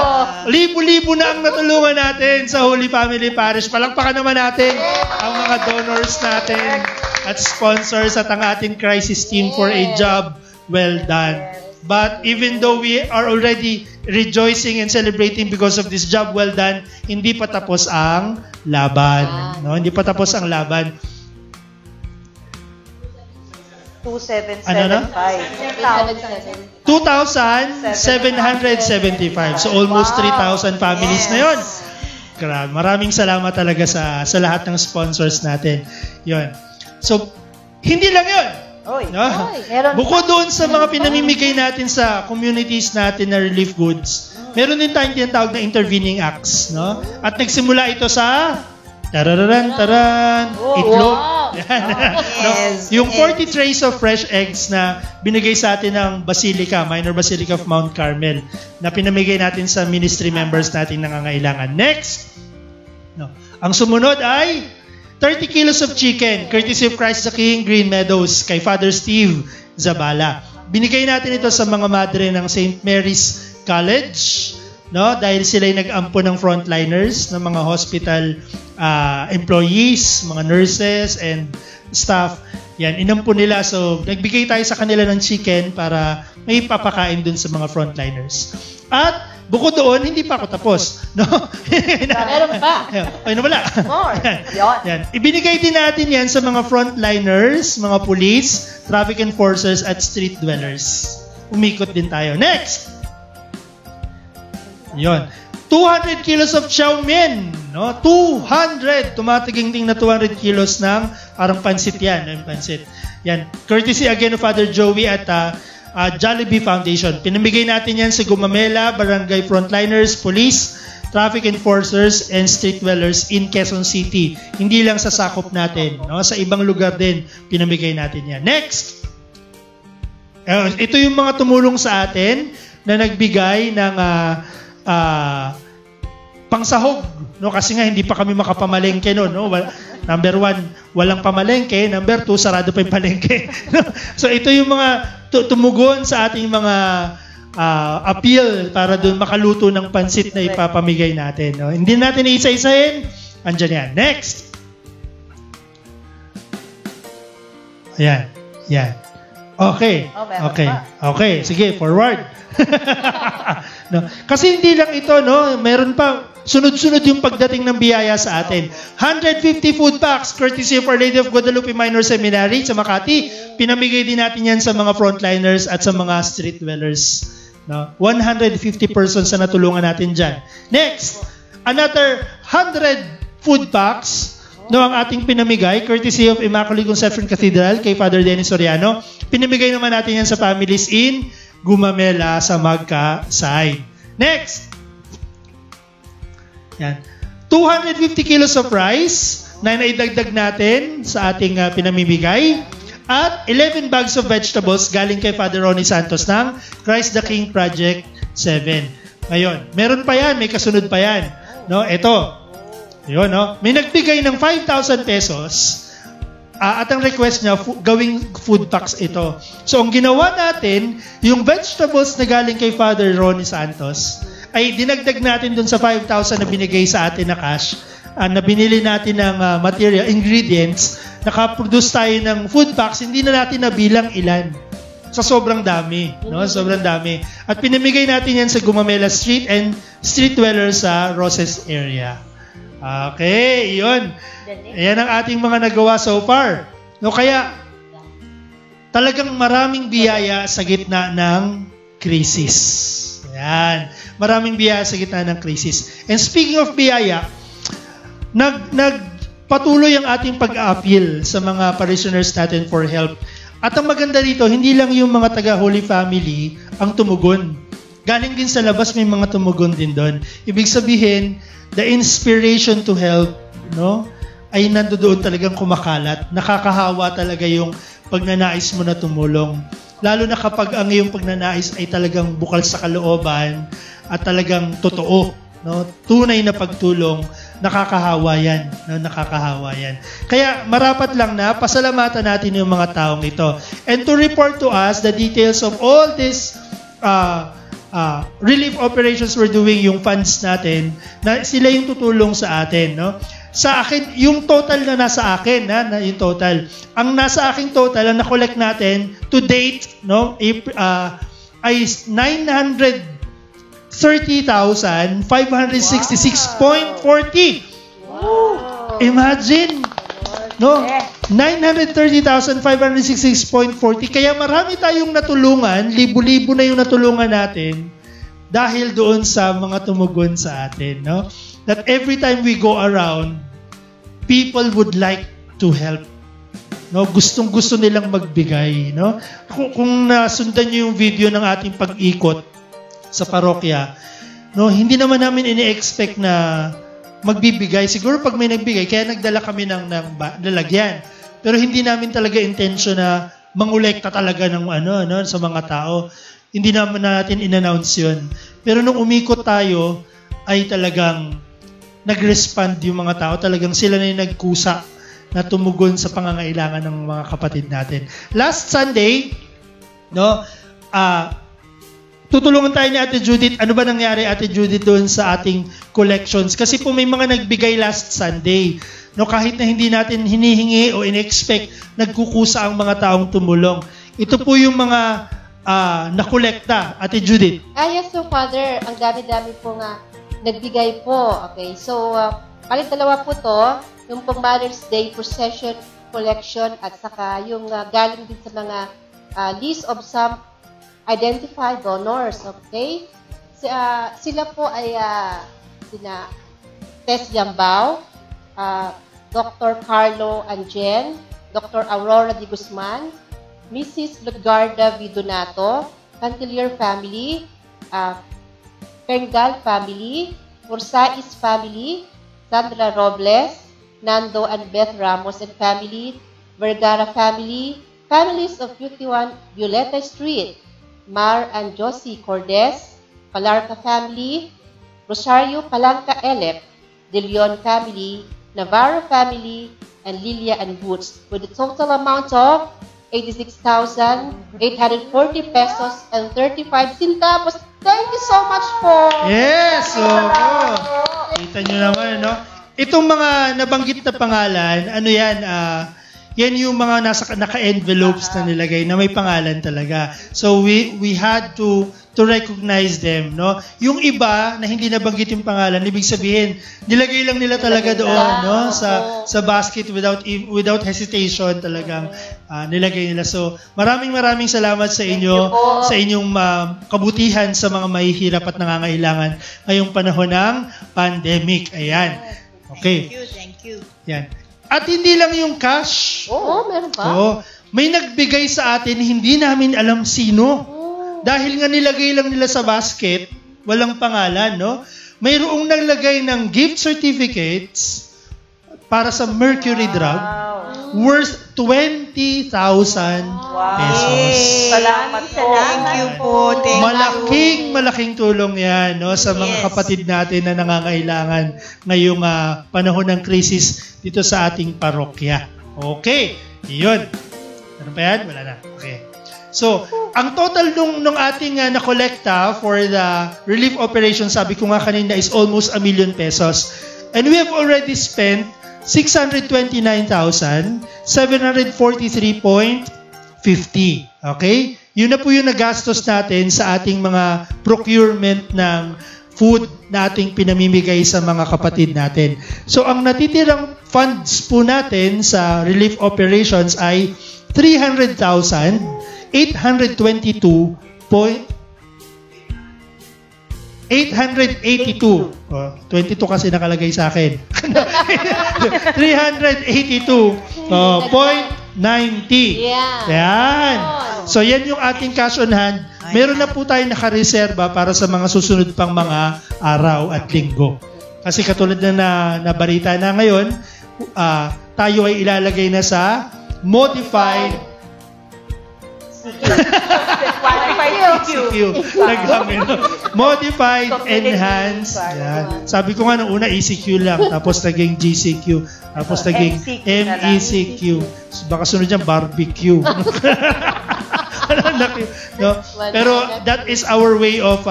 [SPEAKER 1] Libo-libo na ang natulungan natin sa Holy Family Parish. Palakpakan naman natin ang mga donors natin at sponsors at ang ating crisis team for a job well done. But even though we are already rejoicing and celebrating because of this job well done, hindi pa tapos ang laban. No? Hindi pa tapos ang laban.
[SPEAKER 4] 2,775.
[SPEAKER 1] 2,775. So almost 3,000 families na yon. Grabe. Maraming salamat talaga sa lahat ng sponsors natin. Yon. So, hindi lang yon. No? Bukod doon sa mga pinamimigay natin sa communities natin na relief goods, meron din tayong tinatawag na intervening acts. No? At nagsimula ito sa itlog. Yan.
[SPEAKER 3] Yes.
[SPEAKER 1] Yung 40 trays of fresh eggs na binigay sa atin ng Minor Basilica of Mount Carmel na pinamigay natin sa ministry members natin nangangailangan. Next. No. Ang sumunod ay 30 kilos of chicken, courtesy of Christ the King, Green Meadows, kay Father Steve Zabala. Binigay natin ito sa mga madre ng St. Mary's College, no? Dahil sila ay nag-ampo ng frontliners, ng mga hospital employees, mga nurses and staff. Yan, inampo nila. So, nagbigay tayo sa kanila ng chicken para may papakain dun sa mga frontliners. At bukod doon, hindi pa ako tapos. No?
[SPEAKER 5] Meron pa.
[SPEAKER 1] Ay, nawala.
[SPEAKER 4] More.
[SPEAKER 1] Yan. Ibinigay din natin yan sa mga frontliners, mga police, traffic enforcers, at street dwellers. Umikot din tayo. Next! Yon. 200 kilos of chow mein. No? 200! Tumatiging-ting na 200 kilos ng parang pansit yan. Yung pansit. Yan. Courtesy again of Father Joey at Jollibee Foundation. Pinamigay natin yan sa Gumamela, barangay frontliners, police, traffic enforcers, and street dwellers in Quezon City. Hindi lang sa sakop natin. No? Sa ibang lugar din, pinamigay natin yan. Next! Ito yung mga tumulong sa atin na nagbigay ng pangsahog, no? Kasi nga hindi pa kami makapamalengke noon, no? Number 1, walang pamalengke. Number 2, sarado pa yung palengke. So ito yung mga tumugon sa ating mga appeal para doon makaluto ng pansit na ipapamigay natin, no? Hindi natin isa-isahin. Andiyan yan. Next. Ayan. Yan. Okay. Okay. Sige, forward. No? Kasi hindi lang ito, no? Meron pa, sunod-sunod yung pagdating ng biyaya sa atin. 150 food packs, courtesy of Our Lady of Guadalupe Minor Seminary sa Makati. Pinamigay din natin yan sa mga frontliners at sa mga street dwellers. No? 150 persons na natulungan natin dyan. Next, another 100 food packs, no, ang ating pinamigay, courtesy of Immaculate Conception Cathedral kay Father Dennis Soriano. Pinamigay naman natin yan sa families in Gumamela sa Magka-side. Next. Yan. 250 kilos of rice na naidagdag natin sa ating pinamimigay. At 11 bags of vegetables galing kay Father Ronnie Santos ng Christ the King Project 7. Ngayon, meron pa yan, may kasunod pa yan. No, ito. Yun, no? May nagbigay ng 5,000 pesos at ang request niya, gawing food packs ito. So, ang ginawa natin, yung vegetables na galing kay Father Ronnie Santos, ay dinagdag natin dun sa 5,000 na binigay sa atin na cash, na binili natin ng material, ingredients, nakaproduce tayo ng food packs, hindi na natin nabilang ilan. Sa sobrang dami. No? Sobrang dami. At pinamigay natin yan sa Gumamela Street and street dwellers sa Roses area. Okay, yun. Ayan ang ating mga nagawa so far. No, kaya talagang maraming biyaya sa gitna ng krisis. Ayan. Maraming biyaya sa gitna ng krisis. And speaking of biyaya, nagpatuloy ang ating pag-a-appeal sa mga parishioners natin for help. At ang maganda dito, hindi lang yung mga taga-Holy Family ang tumugon. Galing din sa labas, may mga tumugon din doon. Ibig sabihin, the inspiration to help, no? ay nandoon talagang kumakalat. Nakakahawa talaga yung pagnanais mo na tumulong. Lalo na kapag ang iyong pagnanais ay talagang bukal sa kalooban at talagang totoo, no? Tunay na pagtulong, nakakahawa yan. No? Nakakahawa yan. Kaya marapat lang na pasalamatan natin yung mga taong ito. And to report to us the details of all this relief operations we're doing, yung funds natin, na sila yung tutulong sa atin, no? Sa akin, yung total na nasa akin, yung total. Ang nasa aking total, ang na-collect natin to date, no, ay 930,566.40. Wow. Imagine, no? 930,566.40. Kaya marami tayong natulungan, libo-libo na yung natulungan natin dahil doon sa mga tumugon sa atin, no? That every time we go around, people would like to help. No, gustong-gusto nilang magbigay, no? Kung nasundan niyo yung video ng ating pag-ikot sa parokya, no, hindi naman namin ini-expect na magbibigay. Siguro pag may nagbigay, kaya nagdala kami ng lalagyan. Pero hindi namin talaga intention na mangolekta talaga ng sa mga tao. Hindi naman natin in-announce 'yun. Pero nung umikot tayo, ay talagang nag-respond yung mga tao. Talagang sila na yung nagkusa na tumugon sa pangangailangan ng mga kapatid natin. Last Sunday, no, tutulungan tayo ni Ate Judith. Ano ba nangyari, Ate Judith, doon sa ating collections? Kasi po may mga nagbigay last Sunday. No, kahit na hindi natin hinihingi o in-expect, nagkukusa ang mga taong tumulong. Ito po yung mga nakolekta, Ate Judith.
[SPEAKER 5] Yes, so Father, ang dami-dami po nga nagbigay po. Okay, so kalit dalawa po to, yung pong Mother's Day procession collection at saka yung galing din sa mga list of some identified donors. Okay, sila po ay sina Tess Yambao, Dr. Carlo Angel, Dr. Aurora Di Guzman, Mrs. Lugarda V. Donato, Cantilier family, Perngal family, Mursais family, Sandra Robles, Nando and Beth Ramos and family, Vergara family, families of 51 Violeta Street, Mar and Josie Cordes, Palarca family, Rosario Palanca Elep, De Leon family, Navarro family, and Lilia and Boots, with a total amount of 86,840 pesos and 35 centavos. Thank you so much po.
[SPEAKER 1] Yes, kita nyo naman, no? Itong mga nabanggit na pangalan, ano yan, yan yung mga naka-envelopes na nilagay na may pangalan talaga. So we had to recognize them, no? Yung iba na hindi nabanggit yung pangalan, ibig sabihin, nilagay lang nila talaga doon, no? Sa basket without hesitation talagang nilagay nila. So, maraming salamat sa inyo, sa inyong kabutihan sa mga mahihirap at nangangailangan ngayong panahon ng pandemic. Ayan. Okay.
[SPEAKER 3] Thank you.
[SPEAKER 1] Yan. At hindi lang yung cash.
[SPEAKER 5] Meron pa?
[SPEAKER 1] May nagbigay sa atin, hindi namin alam sino. Dahil nga nilagay lang nila sa basket, walang pangalan, no? Mayroong naglagay ng gift certificates para sa Mercury Drug worth 20,000 pesos.
[SPEAKER 4] Salamat po.
[SPEAKER 3] Thank you po.
[SPEAKER 1] Malaking tulong yan, no, sa mga kapatid natin na nangangailangan ngayong panahon ng krisis dito sa ating parokya. Okay, yun. Ano pa yan? Wala na. Okay. So, ang total nung ating na-collecta for the relief operation, sabi ko nga kanina, is almost 1 million pesos. And we have already spent 629,743.50. Okay? Yun na po yung nagastos natin sa ating mga procurement ng food na ating pinamimigay sa mga kapatid natin. So, ang natitirang funds po natin sa relief operations ay 300,882. 22 kasi nakalagay sa akin. 382.90. Yan. So, yan yung ating cash on hand. Meron na po tayo nakareserba para sa mga susunod pang mga araw at linggo. Kasi katulad na nabalita na ngayon, tayo ay ilalagay na sa modified CQ. Modified, enhanced. Yan. Sabi ko nga nung una, ECQ lang. Tapos naging GCQ. Tapos naging MECQ. Baka sunod dyan, barbecue. No? Pero that is our way of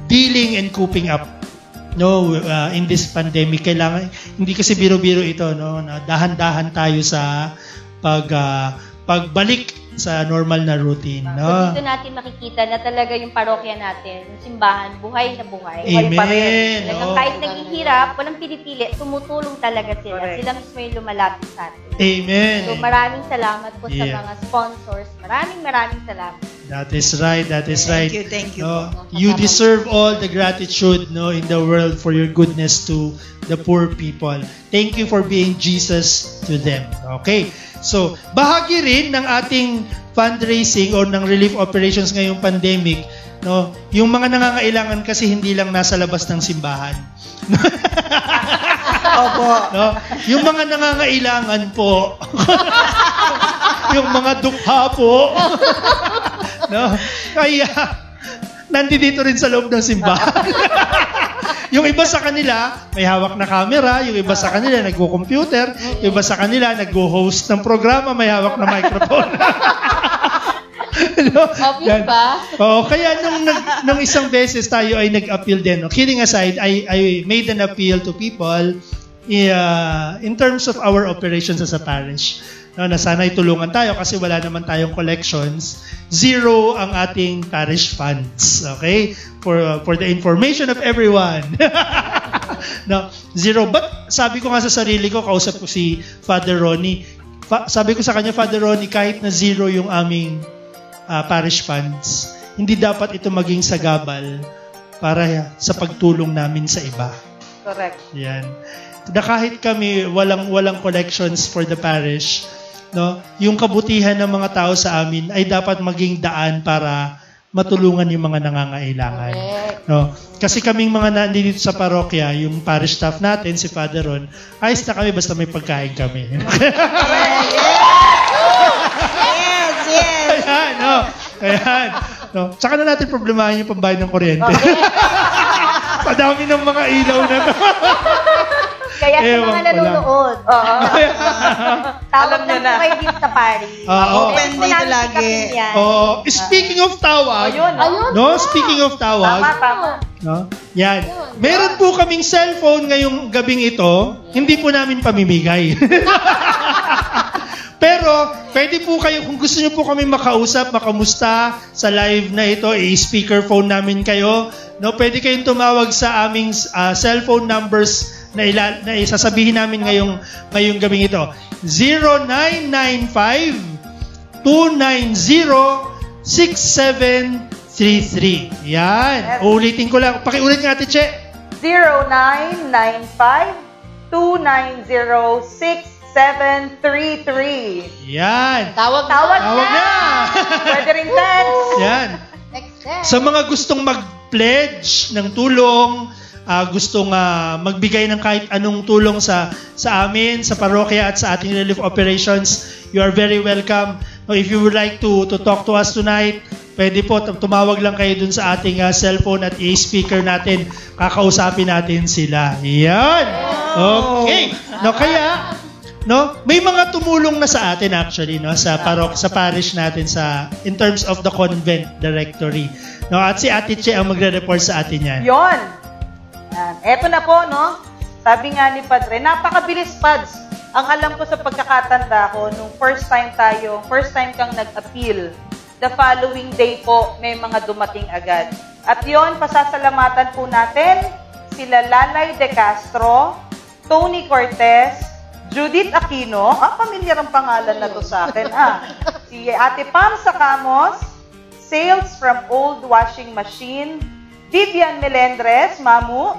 [SPEAKER 1] dealing and coping up. No, in this pandemic, kailangan, hindi kasi biro-biro ito, no? Na dahan-dahan tayo sa pagbalik sa normal na routine, no?
[SPEAKER 2] So dito natin makikita na talaga yung parokya natin, yung simbahan, buhay na buhay.
[SPEAKER 1] Amen.
[SPEAKER 2] Buhay pa rin. Talagang kahit naghihirap, walang pinipili, tumutulong talaga sila.
[SPEAKER 4] Correct.
[SPEAKER 2] Sila mismo yung lumalapit sa atin.
[SPEAKER 1] Amen.
[SPEAKER 2] So maraming salamat po sa mga sponsors. Maraming salamat.
[SPEAKER 1] That is right. That is right.
[SPEAKER 3] Thank you.
[SPEAKER 1] No, you deserve all the gratitude, no, in the world for your goodness to the poor people. Thank you for being Jesus to them. Okay. So, bahagi rin ng ating fundraising or ng relief operations ngayong pandemic, no, yung mga nangangailangan kasi hindi lang nasa labas ng simbahan.
[SPEAKER 3] Opo.
[SPEAKER 1] No? Yung mga nangangailangan po. Yung mga dukha po. No? Kaya, nandito rin sa loob ng simbahan. Yung iba sa kanila, may hawak na camera. Yung iba sa kanila, nagko-computer. Yung iba sa kanila, nagko-host ng programa. May hawak na microphone. No?
[SPEAKER 5] Obvious ba?
[SPEAKER 1] Oo, kaya nung isang beses tayo ay nag-appeal din. No? Kidding aside, I made an appeal to people in terms of our operations as a parish. No, na sana tulungan tayo kasi wala naman tayong collections. Zero ang ating parish funds. Okay? For the information of everyone. No, zero. But sabi ko nga sa sarili ko, kausap ko si Father Ronnie. Sabi ko sa kanya, Father Ronnie, kahit na zero yung aming parish funds, hindi dapat ito maging sagabal para sa pagtulong namin sa iba.
[SPEAKER 4] Correct.
[SPEAKER 1] Yan. Na kahit kami walang collections for the parish, no, yung kabutihan ng mga tao sa amin ay dapat maging daan para matulungan yung mga nangangailangan. No? Kasi kaming mga nandito sa parokya, yung parish staff natin, si Father Ron, ayos na kami basta may pagkain kami.
[SPEAKER 3] Yes.
[SPEAKER 1] Ayan, no? Ayan. No? Tsaka na natin problemahin yung pambayad ng kuryente. Padami ng mga ilaw na to.
[SPEAKER 2] Kaya sa mga nanonood, tawag
[SPEAKER 4] Alam nyo
[SPEAKER 2] lang po
[SPEAKER 4] na.
[SPEAKER 2] kayo dito sa party.
[SPEAKER 3] Open
[SPEAKER 2] Pwede po
[SPEAKER 3] dito
[SPEAKER 2] namin
[SPEAKER 3] lagi.
[SPEAKER 2] sikapin yan.
[SPEAKER 1] Speaking of tawag,
[SPEAKER 4] Ayun.
[SPEAKER 1] no? Speaking of tawag,
[SPEAKER 4] Tama.
[SPEAKER 1] no? Yan. Meron po kaming cellphone ngayong gabing ito, hindi po namin pamimigay. Pero, pwede po kayo, kung gusto nyo po kami makausap, makamusta sa live na ito, i-speakerphone namin kayo. No, pwede kayong tumawag sa aming cellphone numbers na isasabihin namin ngayong gabing ito. 0995-290-6733. Yan. Ulitin ko lang. Pakiulit nga, Ate Che.
[SPEAKER 4] 0995-290-6733.
[SPEAKER 1] Yan.
[SPEAKER 5] Tawag
[SPEAKER 1] Tawag
[SPEAKER 5] na.
[SPEAKER 1] na.
[SPEAKER 4] Pwede rin text.
[SPEAKER 1] Yan. Sa mga gustong mag-pledge ng tulong, gustong magbigay ng kahit anong tulong sa amin, sa parokya at sa ating relief operations, you are very welcome. If you would like to talk to us tonight, pwede po, tumawag lang kayo dun sa ating cellphone at i-speaker natin. Kakausapin natin sila. Yan. Okay. No, kaya, no, may mga tumulong na sa atin actually, no, sa parish natin in terms of the convent directory. No, at si Ate Che ang magre-report sa atin yan.
[SPEAKER 4] Yon. Eto na po, no? Sabi nga ni Padre, napakabilis, Pads. Ang alam ko sa pagkakatanda ko, nung first time kang nag-appeal, the following day po, may mga dumating agad. At yon, pasasalamatan po natin sila Lalay De Castro, Tony Cortez, Judith Aquino, pamilyar ang pangalan na to sa akin, si Ate Pam Sacamos, Sales from Old Washing Machine, Vivian Melendres, Mamu,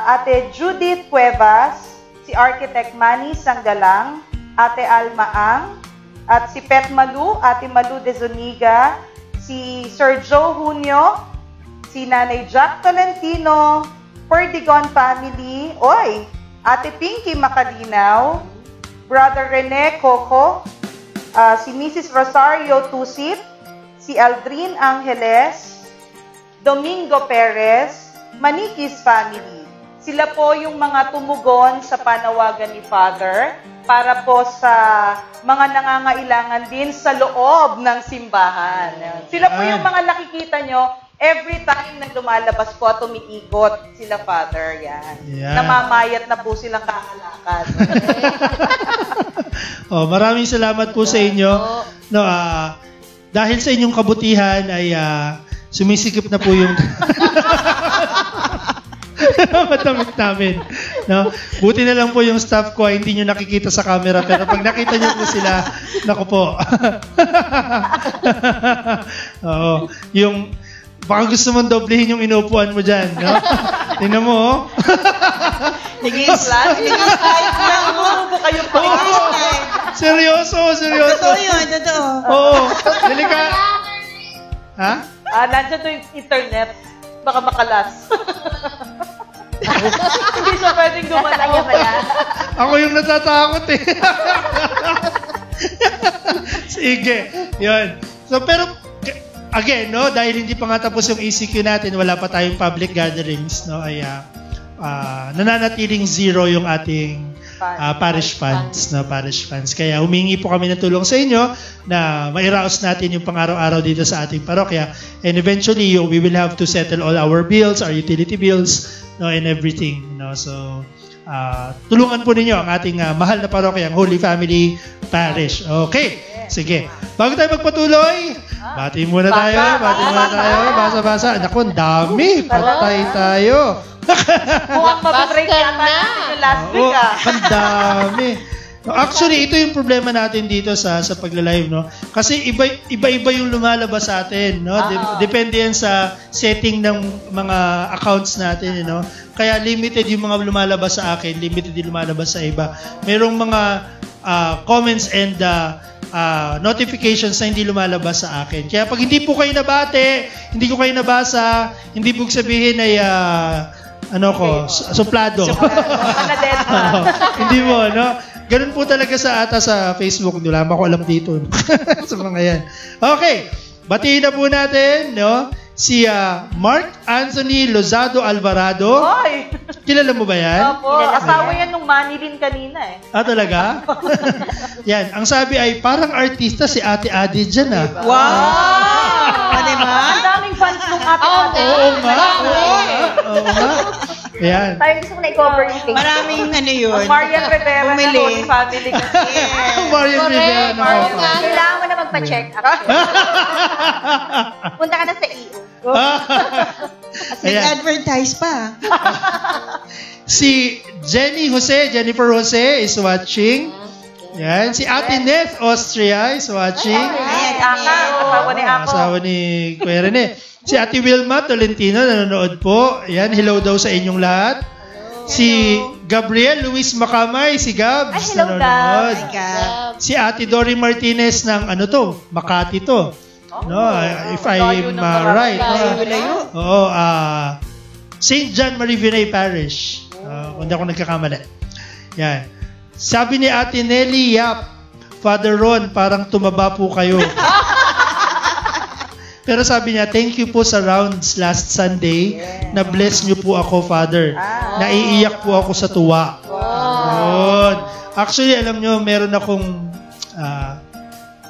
[SPEAKER 4] Ate Judith Cuevas, si Architect Manny Sanggalang, Ate Alma Ang, at si Pet Malu, Ate Malu de Zuniga, si Sir Joe Junio, si Nanay Jack Tolentino, Perdigon Family, Ate Pinky Makalinaw, Brother Rene Coco, si Mrs. Rosario Tusit, si Aldrin Angeles, Domingo Perez, Manikis family. Sila po yung mga tumugon sa panawagan ni Father para po sa mga nangangailangan din sa loob ng simbahan. Sila po yung mga nakikita nyo every time na lumalabas po at umiikot sila, Father. Yan. Namamayat na po silang kakalakad.
[SPEAKER 1] Maraming salamat po sa inyo. No, dahil sa inyong kabutihan ay sumisikip na po yung matamit namin. No? Buti na lang po yung staff ko ay hindi nyo nakikita sa camera, pero pag nakita nyo po sila, naku po. Oo. Yung, baka gusto mong doblehin yung inuupuan mo dyan. No? Tingnan mo, oh.
[SPEAKER 3] Nag-i-slide lang mo.
[SPEAKER 1] Seryoso.
[SPEAKER 3] Totoo yun, totoo.
[SPEAKER 1] Oo. Halika. Ha?
[SPEAKER 4] Nandiyan to yung internet. Baka makalas. Hindi siya pwedeng gumalaw.
[SPEAKER 1] Ako yung natatakot eh. Sige. Yun. So, pero, again, no, dahil hindi pa nga tapos yung ECQ natin, wala pa tayong public gatherings, no, ay nananatiling zero yung ating parish funds, no, parish funds. Kaya humingi po kami ng tulong sa inyo na mairaos natin yung pang-araw-araw dito sa ating parokya. And eventually, we will have to settle all our bills, our utility bills, no, and everything. No? So, tulungan po ninyo ang ating mahal na parokya, ang Holy Family Parish. Okay, sige. Bago tayo magpatuloy, bati muna tayo. Basa-basa. Naku, ang dami. Patay tayo.
[SPEAKER 4] Mukhang mabibreak yata yung last week,
[SPEAKER 1] Ang dami. No, actually, ito yung problema natin dito sa pagla-live, no? Kasi iba-iba yung lumalabas sa atin, no? Depende yan sa setting ng mga accounts natin, you know? Kaya limited yung mga lumalabas sa akin, limited yung lumalabas sa iba. Merong mga comments and notifications na hindi lumalabas sa akin. Kaya pag hindi po kayo nabate, hindi ko kayo nabasa, hindi po sabihin ay suplado. Hindi mo, no? Ganun po talaga sa Facebook. Wala ko alam dito. Sa mga yan. Okay. Batiin na po natin, no? Si Mark Anthony Lozado Alvarado.
[SPEAKER 4] Hoy!
[SPEAKER 1] Kilala mo ba yan?
[SPEAKER 4] Opo. Asawa yan nung Manilin kanina eh.
[SPEAKER 1] Talaga? Yan. Ang sabi ay, parang artista si Ate Adi dyan,
[SPEAKER 3] Wow! Diba?
[SPEAKER 4] Ang daming fans nung Ate Adi.
[SPEAKER 1] Oo nga. Ayan.
[SPEAKER 2] Parang gusto ko na i-cover yung Facebook.
[SPEAKER 3] Maraming yun.
[SPEAKER 4] Marian Rivera na Holy Family kasi.
[SPEAKER 1] Marian Rivera na
[SPEAKER 2] Kailangan mo na magpa-check up. Punta ka na sa EO.
[SPEAKER 3] Nag-advertise pa.
[SPEAKER 1] Si Jennifer Jose is watching. Yan. Si Ate Neth Austria is watching. Asawa ni Kuya Rene. Si Ate Wilma Tolentino nanonood po. Yan. Hello daw sa inyong lahat. Si Gabriel Luis Macamay, si Gabs, nanonood. Si Ate Dory Martinez ng Makati to. No, if I'm right. Oo, St. John Marie Vianney Parish. Kung hindi ako nagkakamali. Yan. Sabi ni Ate Nelly Yap, Father Ron, parang tumaba po kayo. Pero sabi niya, thank you po sa rounds last Sunday. Na-bless niyo po ako, Father. Naiiyak po ako sa tuwa. Good. Actually, alam niyo, meron akong...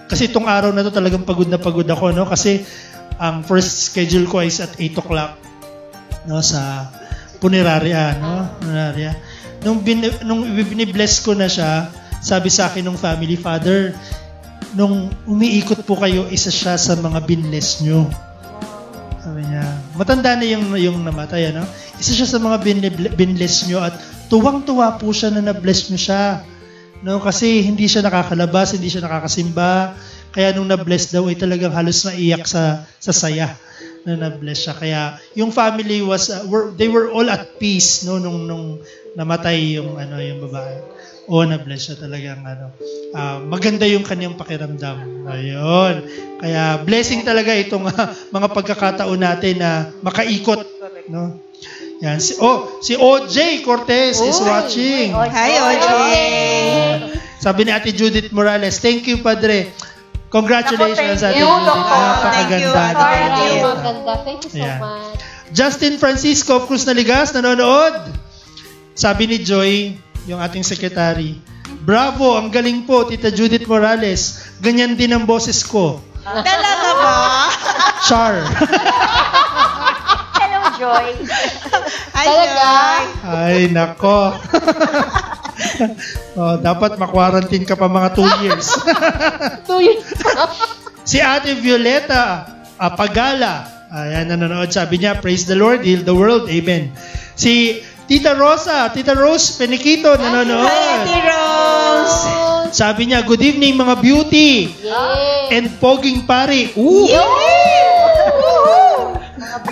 [SPEAKER 1] kasi itong araw na to talagang pagod na pagod ako, no? Kasi ang first schedule ko is at 8 o'clock, no? Sa Puneraria, no? Puneraria. Nung binibless ko na siya, sabi sa akin ng family, Father, nung umiikot po kayo, isa siya sa mga binless nyo. Sabi niya, matanda na yung namatay, ano? Isa siya sa mga binless nyo at tuwang-tuwa po siya na na-bless nyo siya. No? Kasi hindi siya nakakalabas, hindi siya nakakasimba. Kaya nung na-bless daw, ay talagang halos naiyak sa saya na na-bless siya. Kaya yung family was, they were all at peace, no? Nung namatay yung babae. Na-bless siya talagang maganda yung kanyang pakiramdam. Ayun. Kaya blessing talaga itong mga pagkakataon natin na makaikot, no? Yan. Si OJ Cortez is watching.
[SPEAKER 3] Hi, OJ.
[SPEAKER 1] Sabi ni Ate Judith Morales, thank you, Padre. Congratulations, Ate
[SPEAKER 4] you,
[SPEAKER 1] Judith.
[SPEAKER 4] Doctor.
[SPEAKER 1] Napakaganda.
[SPEAKER 3] Thank you.
[SPEAKER 5] Maganda. Thank you so
[SPEAKER 1] Yeah.
[SPEAKER 5] much.
[SPEAKER 1] Justin Francisco of Cruz Naligas, nanonood. Sabi ni Joy, yung ating secretary, bravo, ang galing po, Tita Judith Morales. Ganyan din ang boses ko.
[SPEAKER 3] Talaga ba?
[SPEAKER 1] Char.
[SPEAKER 2] Hello, Joy.
[SPEAKER 3] Hi,
[SPEAKER 5] Talaga?
[SPEAKER 3] Joy.
[SPEAKER 1] Ay, nako. Dapat makwarantin ka pa mga 2 years.
[SPEAKER 5] 2 years.
[SPEAKER 1] Si Ate Violeta Pagala, ayan, nanonood. Sabi niya, praise the Lord, heal the world. Amen. Si Tita Rose Peniquito, nanonood.
[SPEAKER 3] Hi, Ate Rose.
[SPEAKER 1] Sabi niya, good evening mga beauty.
[SPEAKER 5] Yay!
[SPEAKER 1] And poging pari. Ooh!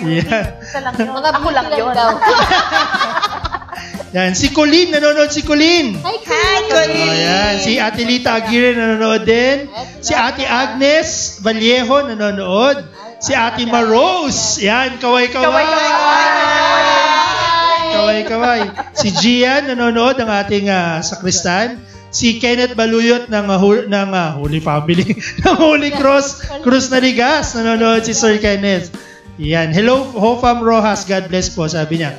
[SPEAKER 1] Yeah.
[SPEAKER 4] Isa lang yun.
[SPEAKER 5] Mga
[SPEAKER 4] Ako lang
[SPEAKER 5] beauty
[SPEAKER 4] yun.
[SPEAKER 5] daw.
[SPEAKER 1] Yan, si Colleen, nanonood si Colleen.
[SPEAKER 5] Hi,
[SPEAKER 3] Hi, Colleen.
[SPEAKER 1] Ayan, si Ate Lita Aguirre nanonood din. Si Ate Agnes Vallejo nanonood. Si Ate Marose. Yan, kaway-kaway. Kaway-kaway. Si Gian nanonood ng ating sakristan. Si Kenneth Baluyot ng Holy Family. ng Holy Cross Cruz Naligas nanonood si Sir Kenneth. Yan. Hello, Hofam Rojas. God bless po, sabi niya.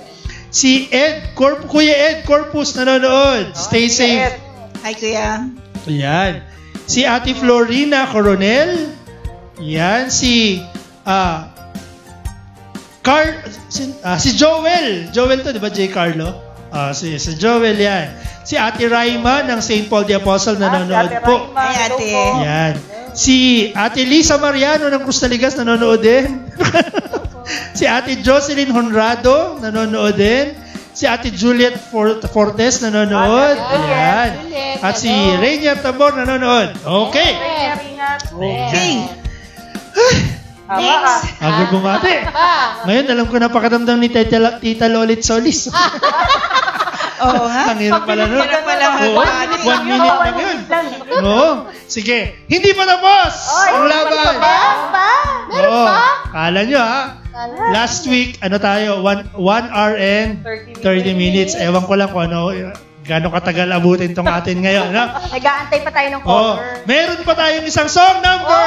[SPEAKER 1] Si Kuya Ed Corpus nanonood. Stay safe.
[SPEAKER 3] Hi, Kuya.
[SPEAKER 1] Yan. Si Ate Florina Coronel. Yan. Si Joel. Joel to, di ba? J. Carlo? Si Joel yan. Si Ate Raima ng St. Paul the Apostle nanonood po.
[SPEAKER 3] Hi, Ate.
[SPEAKER 1] Yan. Si Ate Lisa Mariano ng Cruz Naligas nanonood din. Si Ate Jocelyn Honrado nanonood din. Si Ate Juliet Fortes nanonood. Ayan. At si Rainier Tabor nanonood. Okay.
[SPEAKER 3] Okay.
[SPEAKER 4] Next.
[SPEAKER 1] Agad bumati. Ngayon, alam ko na pakadamdam ni Tita Lolit Solis.
[SPEAKER 3] Oo nga.
[SPEAKER 1] Ang hirap pala nun.
[SPEAKER 3] Hirap pala
[SPEAKER 1] Oo,
[SPEAKER 3] mag-bati.
[SPEAKER 1] 1 minute lang yun. Oo. Sige. Hindi pa tapos ang laban. Oo. Kala nyo ha. Last week, ano tayo? 1 hour and 30 minutes. Ewan ko lang kung ano, gano'ng katagal abutin tong atin ngayon. No?
[SPEAKER 2] Nag-aantay pa tayo ng
[SPEAKER 1] Oh,
[SPEAKER 2] cover.
[SPEAKER 1] meron pa tayong isang song number.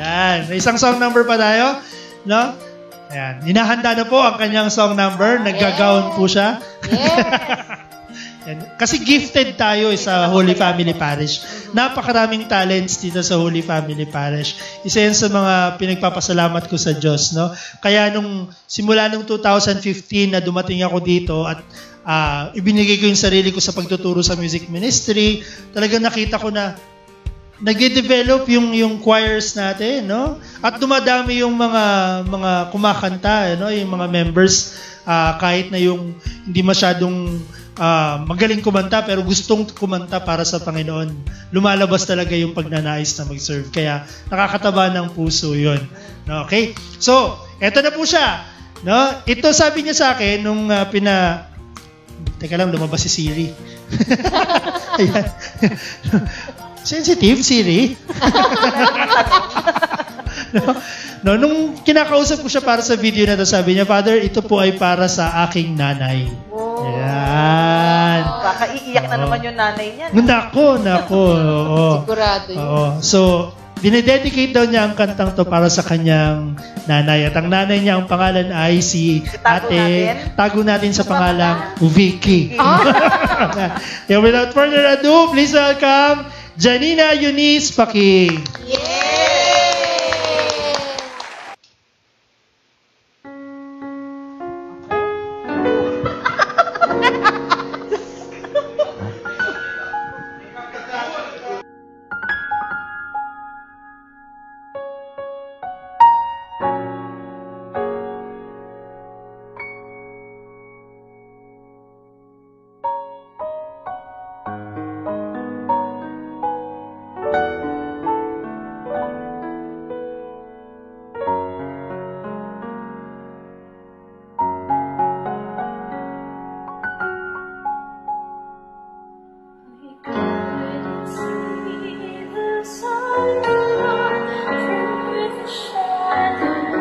[SPEAKER 1] Yan, may isang song number pa tayo, no? Ayan, hinahanda na po ang kanyang song number, naggagawon po siya. Yan. Kasi gifted tayo sa Holy Family Parish. Napakaraming talents dito sa Holy Family Parish. Isa yan sa mga pinagpapasalamat ko sa Diyos, no? Kaya simula nung 2015 na dumating ako dito at ibinigay ko yung sarili ko sa pagtuturo sa music ministry, talagang nakita ko na nag-develop yung choirs natin, no? At dumadami yung mga kumakanta, no? Yung mga members, kahit na yung hindi masyadong magaling kumanta pero gustong kumanta para sa Panginoon. Lumalabas talaga yung pagnanais na mag-serve. Kaya nakakataba ng puso yun. No? Okay? So, eto na po siya. No? Ito sabi niya sa akin nung Teka lang, lumabas si Siri. Ayan. Sensitive, Siri. No, nung kinakausap ko siya para sa video na to, sabi niya, Father, ito po ay para sa aking nanay. Yan.
[SPEAKER 4] Baka iiyak na naman yung nanay niya.
[SPEAKER 1] Nako. Oo.
[SPEAKER 5] Sigurado yun.
[SPEAKER 1] Oo. So, dinededicate daw niya ang kantang to para sa kanyang nanay. At ang nanay niya, ang pangalan ay si Ate. Tago natin sa pangalang Vicky. Yeah, without further ado, please welcome Janina Eunice Paking.
[SPEAKER 6] Shadow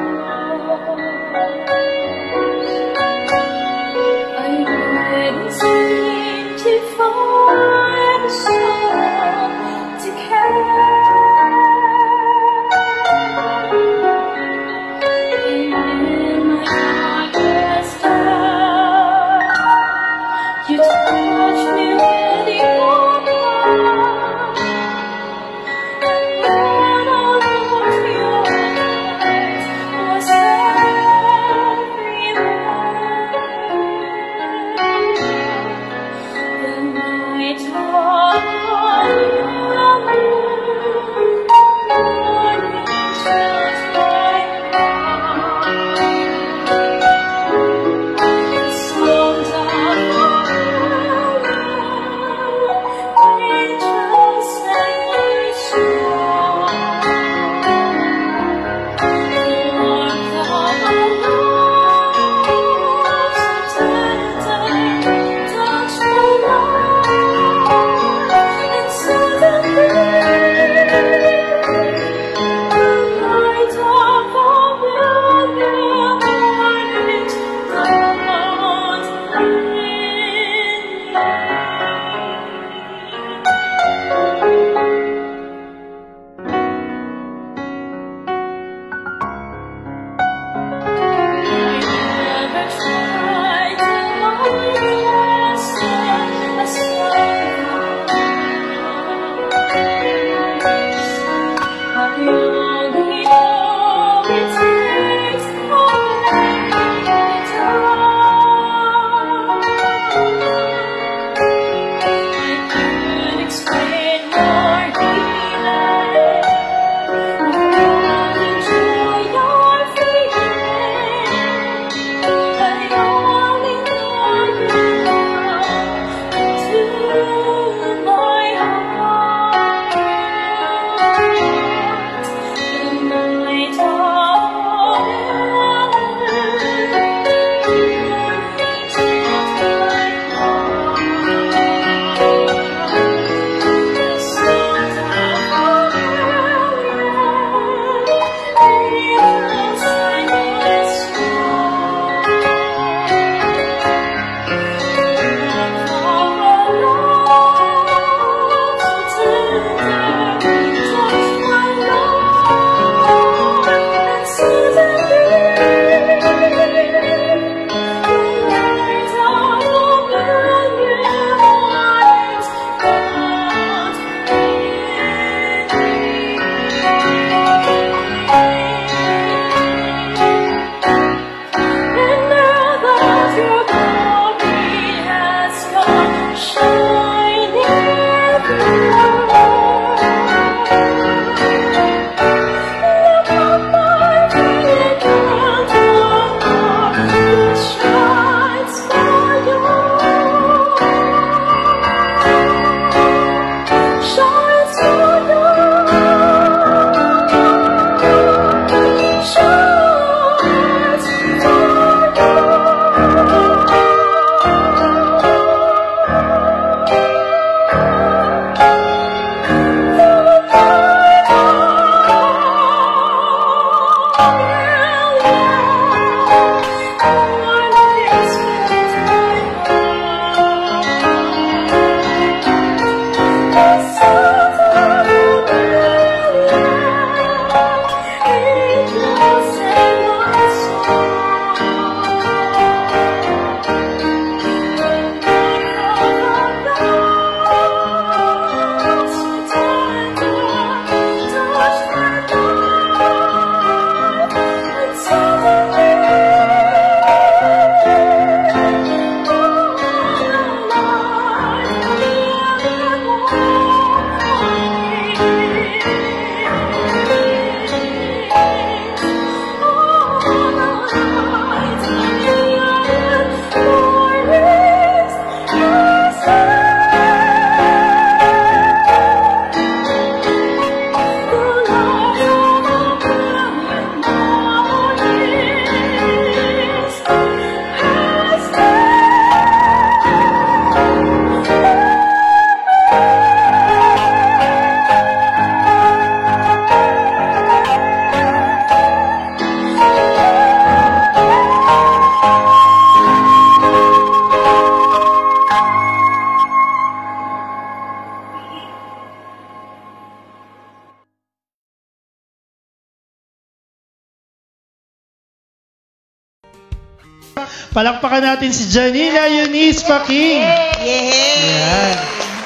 [SPEAKER 1] Palakpakan natin si Janina Eunice Paking. Yan.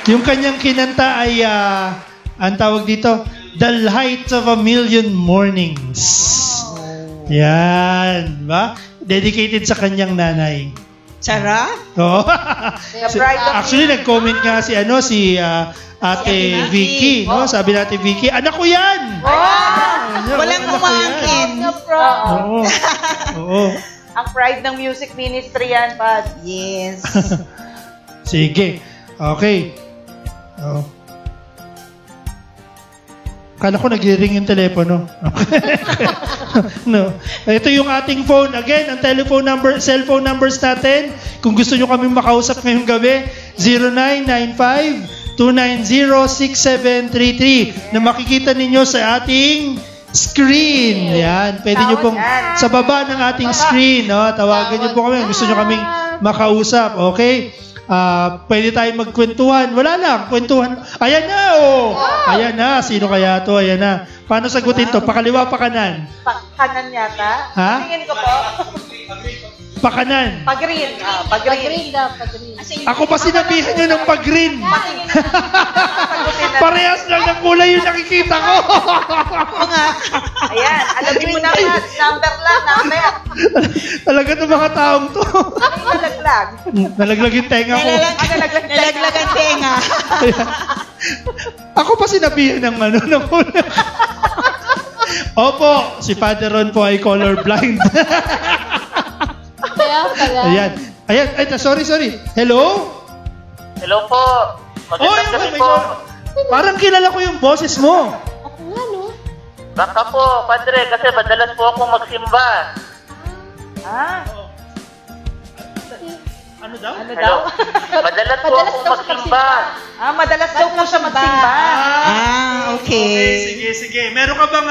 [SPEAKER 1] Yung kanyang kinanta ay, ang tawag dito, The Light of a Million Mornings. Yan. Ba? Dedicated sa kanyang nanay.
[SPEAKER 3] Sarap.
[SPEAKER 1] Oo.
[SPEAKER 4] bride of
[SPEAKER 1] Actually, nag-comment nga si Ate Vicky, no? Sabi natin, Vicky, anak ko yan!
[SPEAKER 3] Walang umangkin.
[SPEAKER 1] Oo. Oo.
[SPEAKER 4] Ang pride ng music ministry yan, Pad.
[SPEAKER 3] Yes.
[SPEAKER 1] Sige. Okay. Oh. Kala ko nag-ring yung telepono. No. Ito yung ating phone. Again, ang cellphone numbers natin. Kung gusto nyo kami makausap ngayong gabi, 0995-290-6733 na makikita ninyo sa ating screen. Yan. Pwede nyo pong sa baba ng ating screen. No? Tawagan nyo po kami. Gusto nyo kaming makausap. Okay? Pwede tayong magkwentuhan. Wala lang, kwentuhan. Ayan na, oh! Ayan na, sino kaya to? Ayan na. Paano sagutin to? Pakaliwa, pakanan?
[SPEAKER 4] Kanan yata.
[SPEAKER 1] Ha?
[SPEAKER 4] Tingin ko po.
[SPEAKER 1] Pakanan.
[SPEAKER 4] Pag-green. Pag-green.
[SPEAKER 5] Pag-green.
[SPEAKER 1] Ako pa sinabihan nyo ng pag-green.
[SPEAKER 4] Patingin na. Sagutin na.
[SPEAKER 1] Parehas lang ng kulay yung nakikita ko.
[SPEAKER 4] Ayan. Alamin mo naman. Number lang. Number.
[SPEAKER 1] Talaga itong mga taong to.
[SPEAKER 4] Ano yung nalaglag?
[SPEAKER 1] Nalaglag yung tenga ko.
[SPEAKER 3] Nalaglagan tenga.
[SPEAKER 1] Ako pa sinabihan ng ng kulay. Opo, si Father Ron po ay colorblind.
[SPEAKER 5] Kaya pala.
[SPEAKER 1] Ayan. Ayan. Ay, sorry. Hello?
[SPEAKER 6] Hello po. Magandang gabi po.
[SPEAKER 1] Parang kilala ko yung boses mo.
[SPEAKER 5] Ako nga, no?
[SPEAKER 6] Baka po, Padre, kasi madalas po akong magsimba.
[SPEAKER 1] Ano daw?
[SPEAKER 4] Ano daw?
[SPEAKER 6] Hello? Madalas po akong magsimba.
[SPEAKER 4] Madalas daw po siya magsimba.
[SPEAKER 1] Okay. Sige. Meron ka bang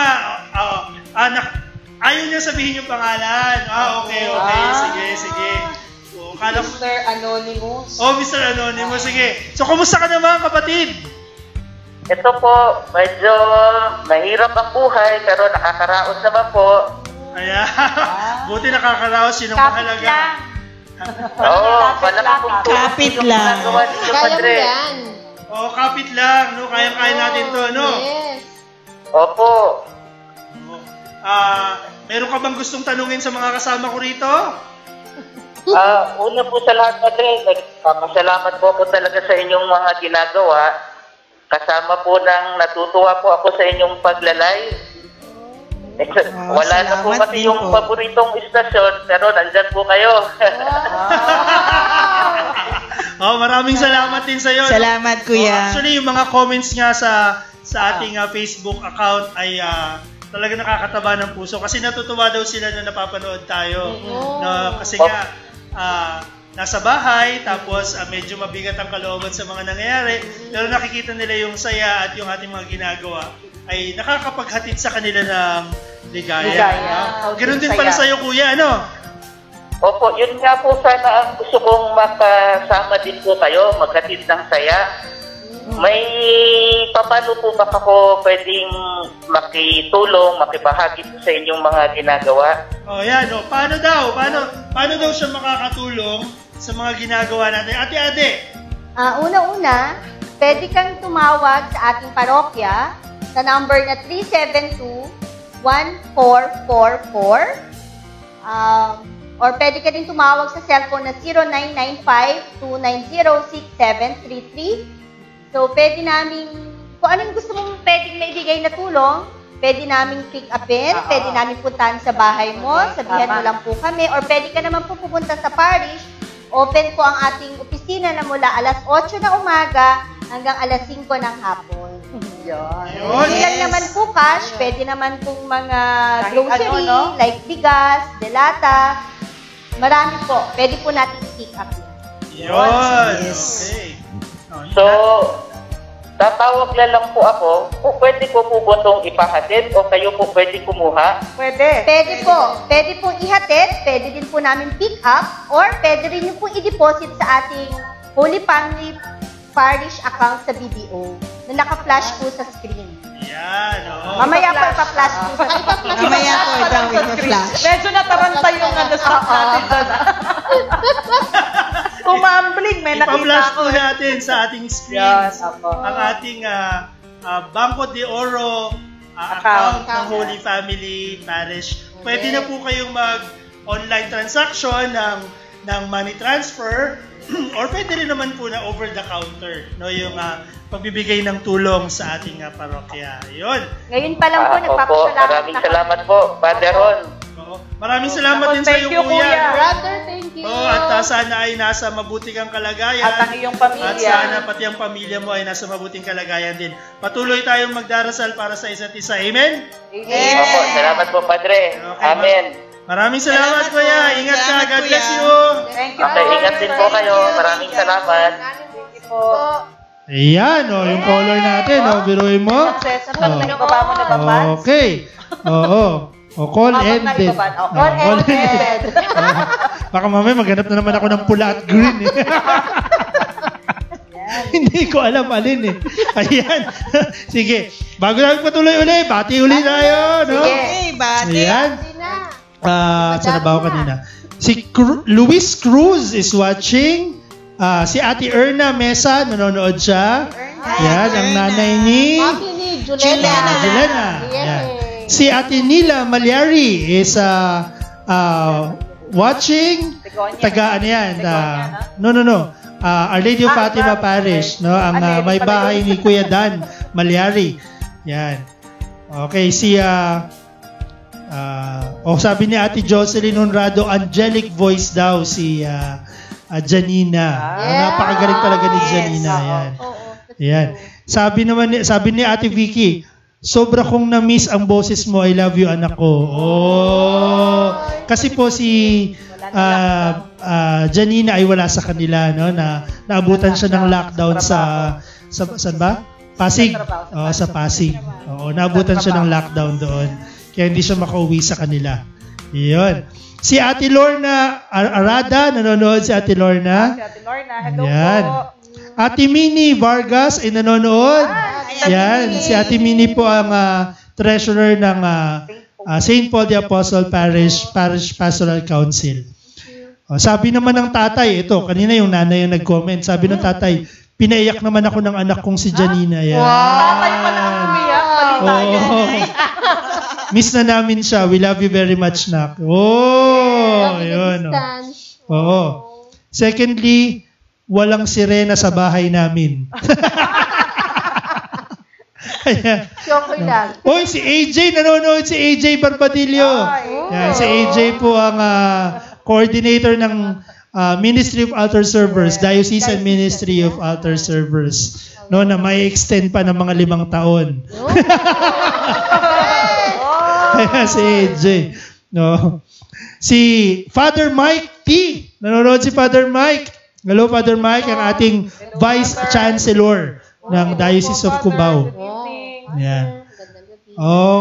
[SPEAKER 1] anak? Ayaw niya sabihin yung pangalan. Okay. Sige. Kala ko...
[SPEAKER 4] Mr. Anonymous.
[SPEAKER 1] Mr. Anonymous. Sige. So, kumusta ka naman, kapatid?
[SPEAKER 6] Ito po, medyo mahirap ang buhay, pero nakakaraos naman po.
[SPEAKER 1] Ayan. Buti nakakaraos. Yun ang mahalaga.
[SPEAKER 6] Oo, wala pong
[SPEAKER 3] Kapit lang.
[SPEAKER 5] Kaya mo yan.
[SPEAKER 1] Kapit lang. No? Kaya natin to, no?
[SPEAKER 5] Yes.
[SPEAKER 6] Opo.
[SPEAKER 1] Meron ka bang gustong tanungin sa mga kasama ko rito?
[SPEAKER 6] Una po sa lahat, Padre, nagpapasalamat po ako talaga sa inyong mga ginagawa. Kasama po ng natutuwa po ako sa inyong paglalay. Wala na po kasi yung paboritong istasyon, pero nandyan po kayo.
[SPEAKER 1] Maraming salamat din sa iyo.
[SPEAKER 3] Salamat, Kuya.
[SPEAKER 1] Actually, yung mga comments nga sa ating Facebook account ay talaga nakakataba ng puso kasi natutuwa daw sila na napapanood tayo. Kasi nga, nasa bahay, tapos medyo mabigat ang kalooban sa mga nangyayari, pero nakikita nila yung saya at yung ating mga ginagawa ay nakakapaghatid sa kanila ng ligaya. Ganoon din pala sa'yo, Kuya, ano?
[SPEAKER 6] Opo, yun nga po sana ang gusto kong makasama din po kayo, maghatid ng saya. May paano po ba ako pwedeng makitulong, makibahagi po sa inyong mga ginagawa?
[SPEAKER 1] Yan. Paano daw siya makakatulong sa mga ginagawa natin? Ate.
[SPEAKER 2] Una-una, pwede kang tumawag sa ating parokya sa number na 372-1444. Or pwede ka din tumawag sa cellphone na 0995-290-6733. So, pwede namin, kung anong gusto mong pwedeng maibigay na tulong, pwede namin pick upin, pwede namin puntahan sa bahay mo, sabihan mo lang po kami, or pwede ka naman po pupunta sa parish. Open po ang ating opisina na mula alas 8 ng umaga hanggang alas 5 ng hapon. Hindi lang naman po cash, pwede naman pong mga grocery, like bigas, delata, marami po. Pwede po natin pick up yan.
[SPEAKER 1] Okay.
[SPEAKER 6] So, tatawag na lang po ako. Pwede ko po ba itong ipahatid o kayo po pwede kumuha?
[SPEAKER 4] Pwede.
[SPEAKER 2] Pwede po. Pwede pong ihatid, pwede din po namin pick up, or pwede rin yung po i-deposit sa ating Holy Family Parish account sa BDO na naka-flash po sa screen.
[SPEAKER 1] Yan, oo.
[SPEAKER 4] Mamaya po ipa-flash po sa
[SPEAKER 3] Mamaya po daw ipa-flash.
[SPEAKER 4] Medyo nataranta yung stock natin doon. Tumambling, may nakita
[SPEAKER 1] Ipa-flash
[SPEAKER 4] ko.
[SPEAKER 1] po natin sa ating screens ang ating Banco de Oro account ng Holy Family Parish. Pwede na po kayong mag-online transaction ng money transfer or pwede rin naman po na over the counter, no, yung pagbibigay ng tulong sa ating parokya. Yun.
[SPEAKER 2] Ngayon pa lang po,
[SPEAKER 6] Opo,
[SPEAKER 2] nagpapasalamat
[SPEAKER 6] maraming salamat po, Father Ron.
[SPEAKER 1] Maraming salamat din sa
[SPEAKER 4] Thank
[SPEAKER 1] iyo,
[SPEAKER 4] you,
[SPEAKER 1] Kuya.
[SPEAKER 5] Brother, thank you.
[SPEAKER 1] At sana ay nasa mabuting ang kalagayan.
[SPEAKER 4] At ang iyong pamilya.
[SPEAKER 1] At sana pati ang pamilya mo ay nasa mabuting kalagayan din. Patuloy tayong magdarasal para sa isa't isa. Amen?
[SPEAKER 4] Amen.
[SPEAKER 6] Opo, salamat po, Padre.
[SPEAKER 1] Okay,
[SPEAKER 6] Amen.
[SPEAKER 1] Maraming salamat, Kuya. Ingat ka.
[SPEAKER 3] Salamat,
[SPEAKER 1] God bless
[SPEAKER 3] Kuya.
[SPEAKER 1] you.
[SPEAKER 4] Thank you.
[SPEAKER 6] Okay, ingat din po kayo. Maraming salamat.
[SPEAKER 4] Thank you po.
[SPEAKER 1] Ayan, yung caller natin. Biruin mo.
[SPEAKER 4] Successful. Nagbaba mo na ba, Pans?
[SPEAKER 1] Okay. Oo. Call ended.
[SPEAKER 4] Call ended.
[SPEAKER 1] Baka mamaya maghanap na naman ako ng pula at green. Hindi ko alam alin Ayan. Sige. Bago namin patuloy uli, bati uli tayo. No?
[SPEAKER 3] Okay, bati.
[SPEAKER 1] Ayan. Saan na ba ako kanina? Si Luis Cruz is watching. Si Ate Erna Mesa, nanonood siya. Yan, ang nanay ni
[SPEAKER 5] Mami ni Juliana.
[SPEAKER 1] Juliana. Yan. Si Ate Nila Malyari is watching. Taga ano yan? No. Our Lady of Fatima Parish. No? Ang may bahay ni Kuya Dan Malyari. Yan. Okay, sabi ni Ate Jocelyn Honrado, angelic voice daw si Janina. Napakagaling talaga ni Janina. Yan. Yan. Sabi ni Ate Vicky, sobra kong na-miss ang boses mo. I love you, anak ko. Kasi po si Janina ay wala sa kanila, no? Naabutan siya ng lockdown sa saan ba? Pasig. Sa Pasig. Naabutan siya ng lockdown doon. Kaya hindi siya makauwi sa kanila. Iyon. Si Ate Lorna Arada, nanonood si Ate Lorna.
[SPEAKER 4] Si Ate Lorna, hello
[SPEAKER 1] Yan.
[SPEAKER 4] po.
[SPEAKER 1] Ate Minnie Vargas ay nanonood. Yan. Si Ate Minnie po ang treasurer ng St. Paul the Apostle Parish Pastoral Council. Sabi naman ng tatay, ito, kanina yung nanay yung nag-comment, sabi ng tatay, pinaiyak naman ako ng anak kong si Janina. Yan.
[SPEAKER 4] Tatay pala ang umiyak. Palita yan.
[SPEAKER 1] Miss na namin siya. We love you very much, nak. Yun. Secondly, walang sirena sa bahay namin.
[SPEAKER 5] Choco lang.
[SPEAKER 1] Si AJ, nanonood si AJ Barbadillo. Yan, si AJ po ang coordinator ng Ministry of Altar Servers, Diocesan Ministry of Altar Servers. No, na may extend pa ng mga 5 taon. Si AJ. No. Si Father Mike T. Nanonood si Father Mike. Hello, Father Mike, ang ating Vice Chancellor ng Diocese of Cubao. Yan.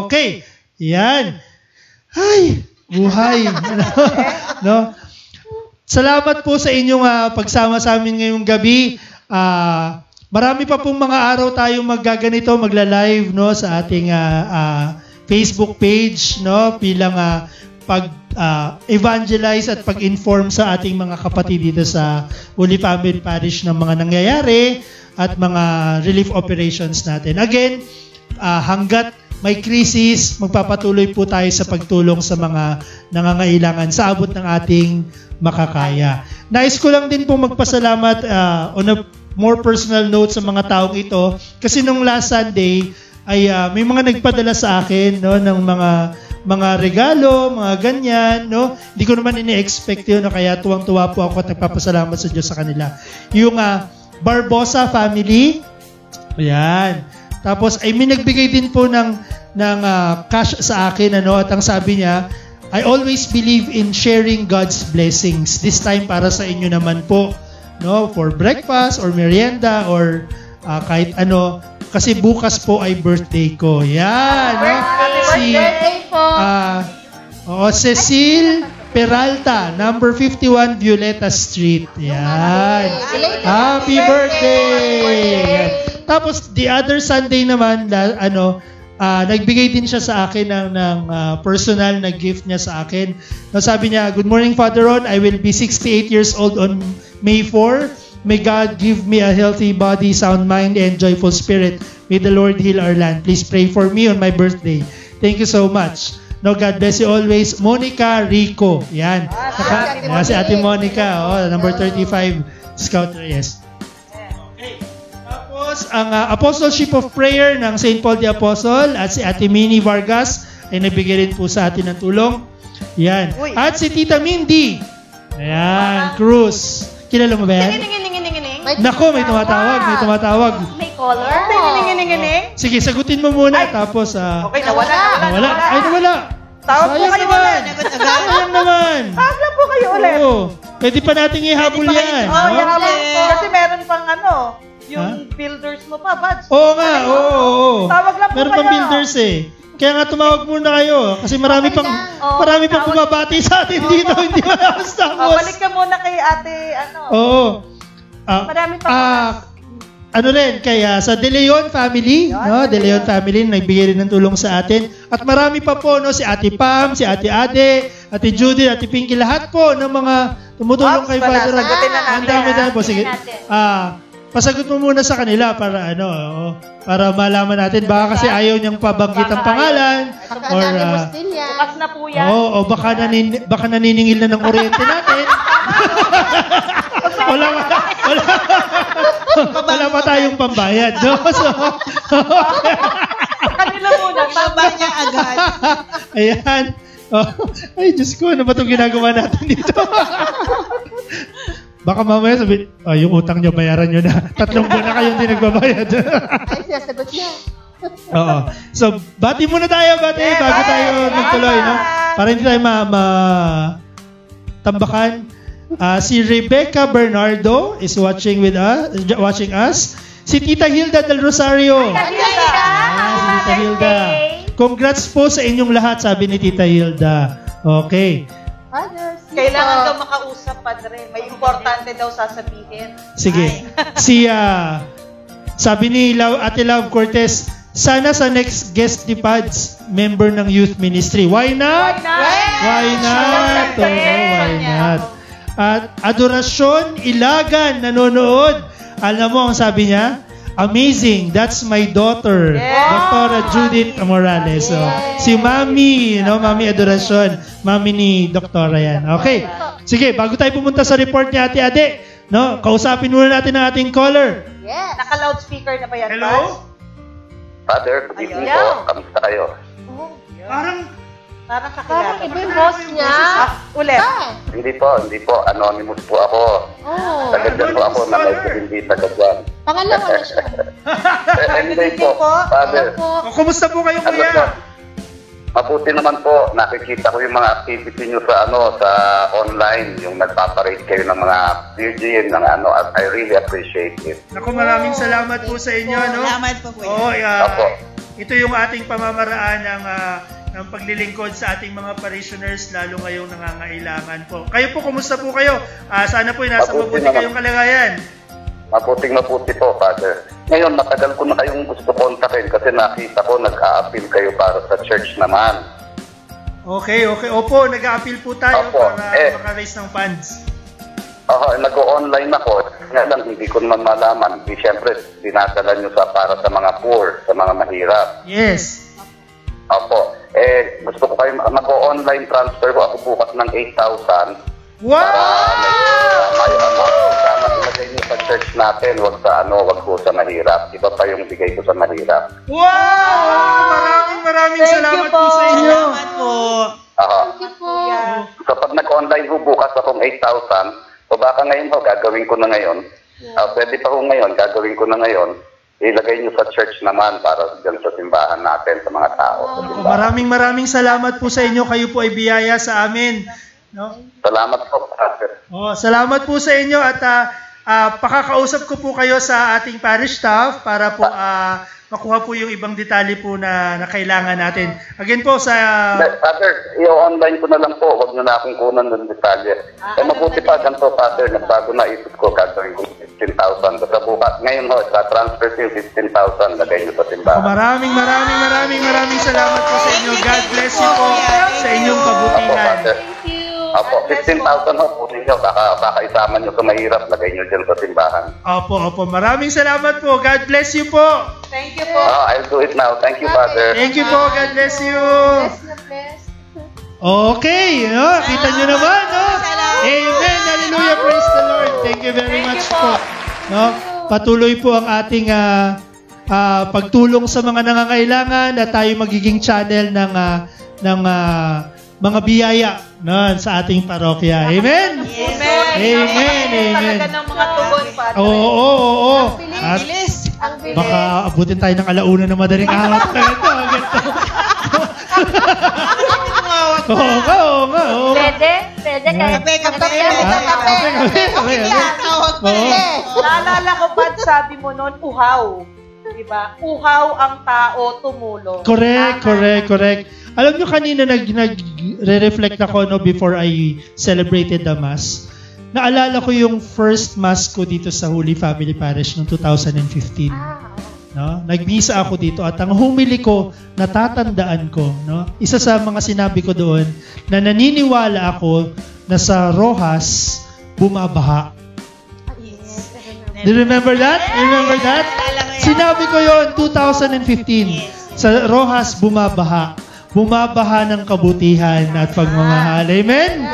[SPEAKER 1] Okay. Yan. Ay, buhay. No? Salamat po sa inyong pagsama sa amin ngayong gabi. Marami pa pong mga araw tayong maggaganito, magla-live, no, sa ating Facebook page, no, bilang evangelize at pag-inform sa ating mga kapatid dito sa Holy Family Parish ng mga nangyayari at mga relief operations natin. Again, hanggat may krisis, magpapatuloy po tayo sa pagtulong sa mga nangangailangan sa abot ng ating makakaya. Nais ko lang din po magpasalamat on a more personal note sa mga taong ito kasi nung last Sunday ay may mga nagpadala sa akin, no, ng mga regalo, mga ganyan, no? Hindi ko naman ini-expect yun, no? Kaya tuwang-tuwa po ako at nagpapasalamat sa Diyos sa kanila. Yung Barbosa family, ayan. Tapos ay may nagbigay din po ng cash sa akin, ano, at ang sabi niya, I always believe in sharing God's blessings. This time para sa inyo naman po, no, for breakfast or merienda or kahit ano, kasi bukas po ay birthday ko. Yan, no? Si Cecil Peralta, number 51 Violeta Street. Yan. Happy birthday! Yan. Tapos the other Sunday naman, nagbigay din siya sa akin ng personal na gift niya sa akin. Sabi niya, "Good morning, Father Ron. I will be 68 years old on May 4. May God give me a healthy body, sound mind, and joyful spirit. May the Lord heal our land. Please pray for me on my birthday." Thank you so much. No, God bless you always. Monica Rico. Yan. Si Ate Monica. Number 35, Scout Reyes. Okay. Tapos, ang Apostleship of Prayer ng St. Paul the Apostle at si Ate Minnie Vargas ay nabigay rin po sa atin ng tulong. Yan. At si Tita Mindy. Ayan, Cruz. Kilala mo ba yan? Nako, may tumatawag.
[SPEAKER 2] May caller?
[SPEAKER 1] Sige, sagutin mo muna. Tapos,
[SPEAKER 4] Okay, nawala.
[SPEAKER 1] Ay, nawala.
[SPEAKER 4] Tawag po kayo ulit.
[SPEAKER 1] Sayang naman.
[SPEAKER 4] Tawag lang po kayo ulit.
[SPEAKER 1] Oo. Pwede pa nating ihabol yan.
[SPEAKER 4] Yahabol po. Kasi meron pang yung builders mo pa, Bads.
[SPEAKER 1] Oo nga, oo.
[SPEAKER 4] Tawag lang po
[SPEAKER 1] Meron pang builders eh. Kaya nga tumawag muna kayo. Kasi marami pang bumabati sa atin dito. Hindi matapos-tapos.
[SPEAKER 4] Balik ka muna kay ate,
[SPEAKER 1] Oo.
[SPEAKER 4] Marami pa.
[SPEAKER 1] Kaya sa De Leon family, De Leon family, nagbigay rin ng tulong sa atin. At marami pa po, si Ate Pam, si Ate Ade, Ate Judy, Ate Pinky, lahat po ng mga tumutulong kay Father. Ang dami po. Sige. Pasagot mo muna sa kanila para para malaman natin. Baka kasi ayaw niyang pabanggit ang pangalan.
[SPEAKER 2] Bukas na po yan.
[SPEAKER 1] O baka naniningil na ng kuryente natin. Wala pa tayong pambayad. No? So,
[SPEAKER 4] kanila muna.
[SPEAKER 3] Baba niya agad.
[SPEAKER 1] Ayan. Ay, Diyos ko, ano ba itong ginagawa natin dito? Baka mamaya sabi, yung utang nyo, bayaran nyo na. 3 buwan na kayong hindi nagbabayad.
[SPEAKER 5] Ay, sinasagot niya.
[SPEAKER 1] Oo. So, bati muna tayo, bago tayo magtuloy, no? Para hindi tayo tambakan. Si Rebecca Bernardo is watching us. Si Tita Hilda del Rosario. Tita Hilda. Congrats po sa inyong lahat, sabi ni Tita Hilda. Okay.
[SPEAKER 4] Kailangan daw makausap, Padre. May importante daw sasabihin.
[SPEAKER 1] Sige. Sabi ni Ate Love Cortez, sana sa next guest ni Pads, member ng youth ministry. Why not? Why not? Why not? At Adorasyon Ilagan nanonood. Alam mo ang sabi niya? Amazing. That's my daughter. Dr. Judith Morales. So, si Mami, Mami Adorasyon. Mami ni Doktora yan. Okay. Sige, bago tayo pumunta sa report ni Ate Ade, kausapin muna natin ang ating caller.
[SPEAKER 5] Yes.
[SPEAKER 4] Naka-loudspeaker na ba yan,
[SPEAKER 1] Hello?
[SPEAKER 6] Father, good evening po. Kamusta kayo?
[SPEAKER 4] Parang kakilala.
[SPEAKER 5] Parang iba yung boss niya.
[SPEAKER 4] Ulit.
[SPEAKER 6] Hindi po. Anonymous po ako. Taga-dyan po ako na hindi taga-dyan.
[SPEAKER 5] Pangalawa na siya.
[SPEAKER 6] Anyway po, Father.
[SPEAKER 1] Kumusta po kayo, kuya?
[SPEAKER 6] Mabuti naman po. Nakikita ko yung mga activity nyo sa sa online, yung nagpaparade kayo ng mga virgin, I really appreciate it.
[SPEAKER 1] Naku, maraming salamat po sa inyo,
[SPEAKER 3] Salamat po, kuya.
[SPEAKER 1] Ito yung ating pamamaraan ng paglilingkod sa ating mga parishioners, lalo ngayong nangangailangan po. Kayo po, kumusta po kayo? Sana po nasa mabuti kayong kalagayan.
[SPEAKER 6] Mabuting-mabuti po, Father. Ngayon, matagal ko na kayong gusto kontakin kasi nakita ko nag-a-appeal kayo para sa church naman.
[SPEAKER 1] Okay. Opo, nag-a-appeal po tayo para maka-raise ng funds.
[SPEAKER 6] Nag-o-online ako. Nga lang, hindi ko naman malaman. Siyempre, dinadala nyo para sa mga poor, sa mga mahirap.
[SPEAKER 1] Yes.
[SPEAKER 6] Opo. Gusto ko kayo mag-o-online transfer ko. Ako bukas ng 8,000.
[SPEAKER 1] Wow!
[SPEAKER 6] Para ilagay nyo sa church natin. Wag ko sa mahirap. Iba pa yung bigay ko sa mahirap.
[SPEAKER 1] Wow! Maraming salamat po sa inyo.
[SPEAKER 3] Salamat po.
[SPEAKER 5] Thank you po.
[SPEAKER 6] Kapag nag-online ko bukas akong 8,000, so baka ngayon gagawin ko na ngayon. Pwede pa ngayon, gagawin ko na ngayon. Ilagay nyo sa church naman para dyan sa simbahan natin, sa mga tao.
[SPEAKER 1] Maraming salamat po sa inyo. Kayo po ay biyaya sa amin.
[SPEAKER 6] Salamat po, Pastor.
[SPEAKER 1] Salamat po sa inyo at pakakausap ko po kayo sa ating parish staff para po makuha po yung ibang detalye po na kailangan natin. Again po
[SPEAKER 6] Father, i-online ko na lang po. Huwag nyo na akong kunan ng detalye. Mabuti pa ganito, Father. Nagbago na isip ko, gagawin ko
[SPEAKER 7] 15,000. Basta bukas, ngayon ho, sa transfer fee, 15,000. Lagay nyo sa simbahan.
[SPEAKER 1] Maraming salamat po sa inyo. God bless you po sa inyong kabutihan.
[SPEAKER 7] Opo, 15,000 ho po ninyo. Baka isama nyo sa mahirap. Lagay nyo dyan sa simbahan.
[SPEAKER 1] Opo. Maraming salamat po. God bless you po.
[SPEAKER 4] Thank you po.
[SPEAKER 7] I'll do it now. Thank you, Father.
[SPEAKER 1] Thank you po. God bless you.
[SPEAKER 5] Bless.
[SPEAKER 1] Okay, no? Kita nyo naman, no? Amen. Hallelujah. Praise the Lord. Thank you very much po. No? Patuloy po ang ating pagtulong sa mga nangangailangan at tayo magiging channel ng mga biyaya, no, sa ating parokya. Amen. Amen.
[SPEAKER 4] Talaga ng mga tugon, Padre.
[SPEAKER 1] Oo. At
[SPEAKER 3] Bilis.
[SPEAKER 1] baka abutin tayo ng alauna na madaling araw. Oo nga.
[SPEAKER 2] Pwede
[SPEAKER 3] Kape.
[SPEAKER 4] Naalala ko pa, sabi mo noon, uhaw. Diba? Uhaw ang tao, tumulong.
[SPEAKER 1] Correct. Alam nyo, kanina nag-reflect ako, no, before I celebrated the Mass. Naalala ko yung first Mass ko dito sa Holy Family Parish noong 2015. No? Nagmisa ako dito at ang humili ko, natatandaan ko, no? Isa sa mga sinabi ko doon na naniniwala ako na sa Rojas bumabaha. Do you remember that? Sinabi ko yon 2015. Sa Rojas bumabaha. Bumabaha ng kabutihan at pagmamahal. Amen?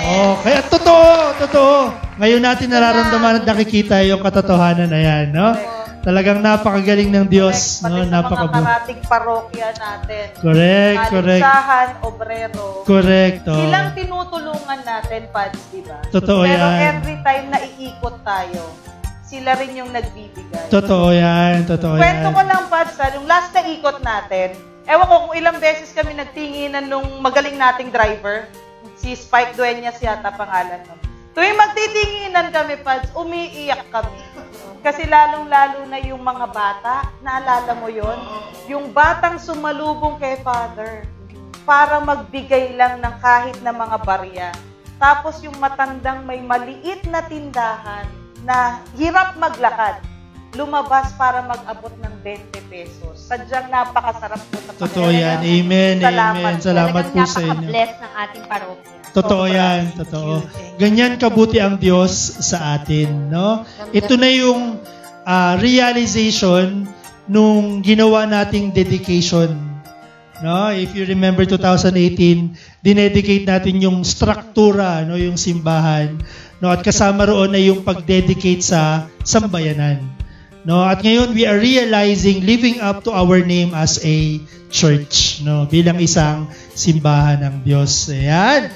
[SPEAKER 1] Okay. At totoo. Ngayon natin nararamdaman at nakikita yung katotohanan na yan, no? Talagang napakagaling ng Diyos, no? Napakabuti.
[SPEAKER 4] Mga karating parokya natin.
[SPEAKER 1] Correct.
[SPEAKER 4] Kaligsahan, obrero.
[SPEAKER 1] Correct.
[SPEAKER 4] Silang tinutulungan natin, Pads, diba?
[SPEAKER 1] Totoo
[SPEAKER 4] Pero
[SPEAKER 1] yan.
[SPEAKER 4] every time na iikot tayo, sila rin yung nagbibigay.
[SPEAKER 1] Totoo yan.
[SPEAKER 4] Kwento ko lang, Pads, yung last na ikot natin, ewan ko kung ilang beses kami nagtinginan nung magaling nating driver, si Spike Dueñas yata pangalan nun. Tuwing magtitinginan kami, Pads, umiiyak kami. Kasi lalong-lalo na yung mga bata, naalala mo yon? Yung batang sumalubong kay Father para magbigay lang ng kahit na mga barya. Tapos yung matandang may maliit na tindahan na hirap maglakad, lumabas para mag-abot ng 20 pesos. Sadyang napakasarap po na
[SPEAKER 1] Totoo yan. Amen. Salamat po sa inyo.
[SPEAKER 2] Napaka-bless ng ating parokya.
[SPEAKER 1] Totoo yan. Totoo. Ganyan kabuti ang Diyos sa atin, no? Ito na yung realization nung ginawa nating dedication. No? If you remember 2018, dinedicate natin yung struktura, no, yung simbahan, no, at kasama roon na yung pag-dedicate sa sambayanan. No, at ngayon we are realizing living up to our name as a church, no, bilang isang simbahan ng Diyos. Ayan.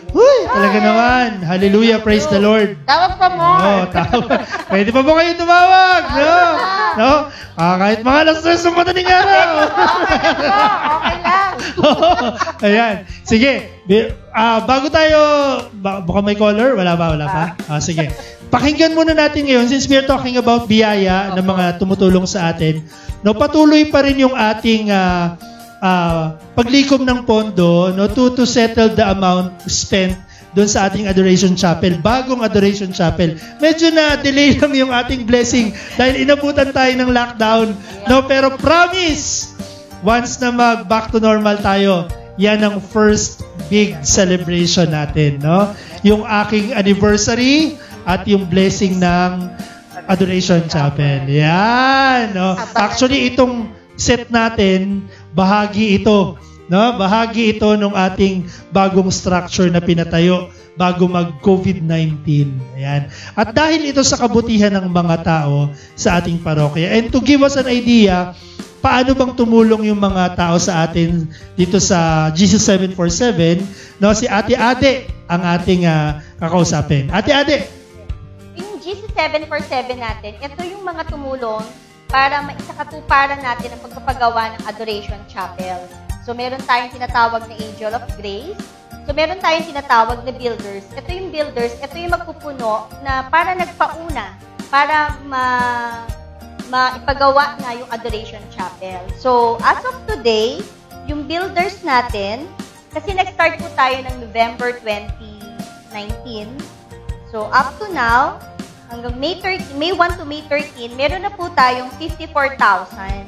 [SPEAKER 1] Uy, talaga naman. Hallelujah, praise the Lord.
[SPEAKER 5] Tawag pa mo.
[SPEAKER 1] Tawag. Pwede pa po kayo tumawag, no? Kahit mga alas 3 ng madaling araw.
[SPEAKER 5] Okay lang.
[SPEAKER 1] Ayan. Sige. Bago tayo, baka may caller? Wala pa? Sige. Pakinggan muna natin ngayon, since we're talking about biyaya ng mga tumutulong sa atin, no, patuloy pa rin yung ating paglikom ng pondo, no, to settle the amount spent doon sa ating Adoration Chapel, bagong Adoration Chapel. Medyo na-delay lang yung ating blessing dahil inabutan tayo ng lockdown. No, pero promise, once na mag-back to normal tayo, yan ang first big celebration natin, no? Yung aking anniversary at yung blessing ng Adoration Chapel. Yan, no? Actually, itong set natin, bahagi ito, no? Bahagi ito ng ating bagong structure na pinatayo bago mag-COVID-19. Ayan. At dahil ito sa kabutihan ng mga tao sa ating parokya. And to give us an idea, paano bang tumulong yung mga tao sa atin dito sa Jesus 747, no? Si Ate Ade ang ating kakausapin. Ate Ade.
[SPEAKER 2] Yung Jesus 747 natin, ito yung mga tumulong para maisakatuparan natin ang pagpapagawa ng Adoration Chapel. So, meron tayong tinatawag na Angel of Grace. So, meron tayong tinatawag na builders. Ito yung builders, ito yung magpupuno na para nagpauna, para maipagawa na yung Adoration Chapel. So, as of today, yung builders natin, kasi nag-start po tayo ng November 2019. So, up to now, hanggang May 1 to May 13, meron na po tayong 54,000.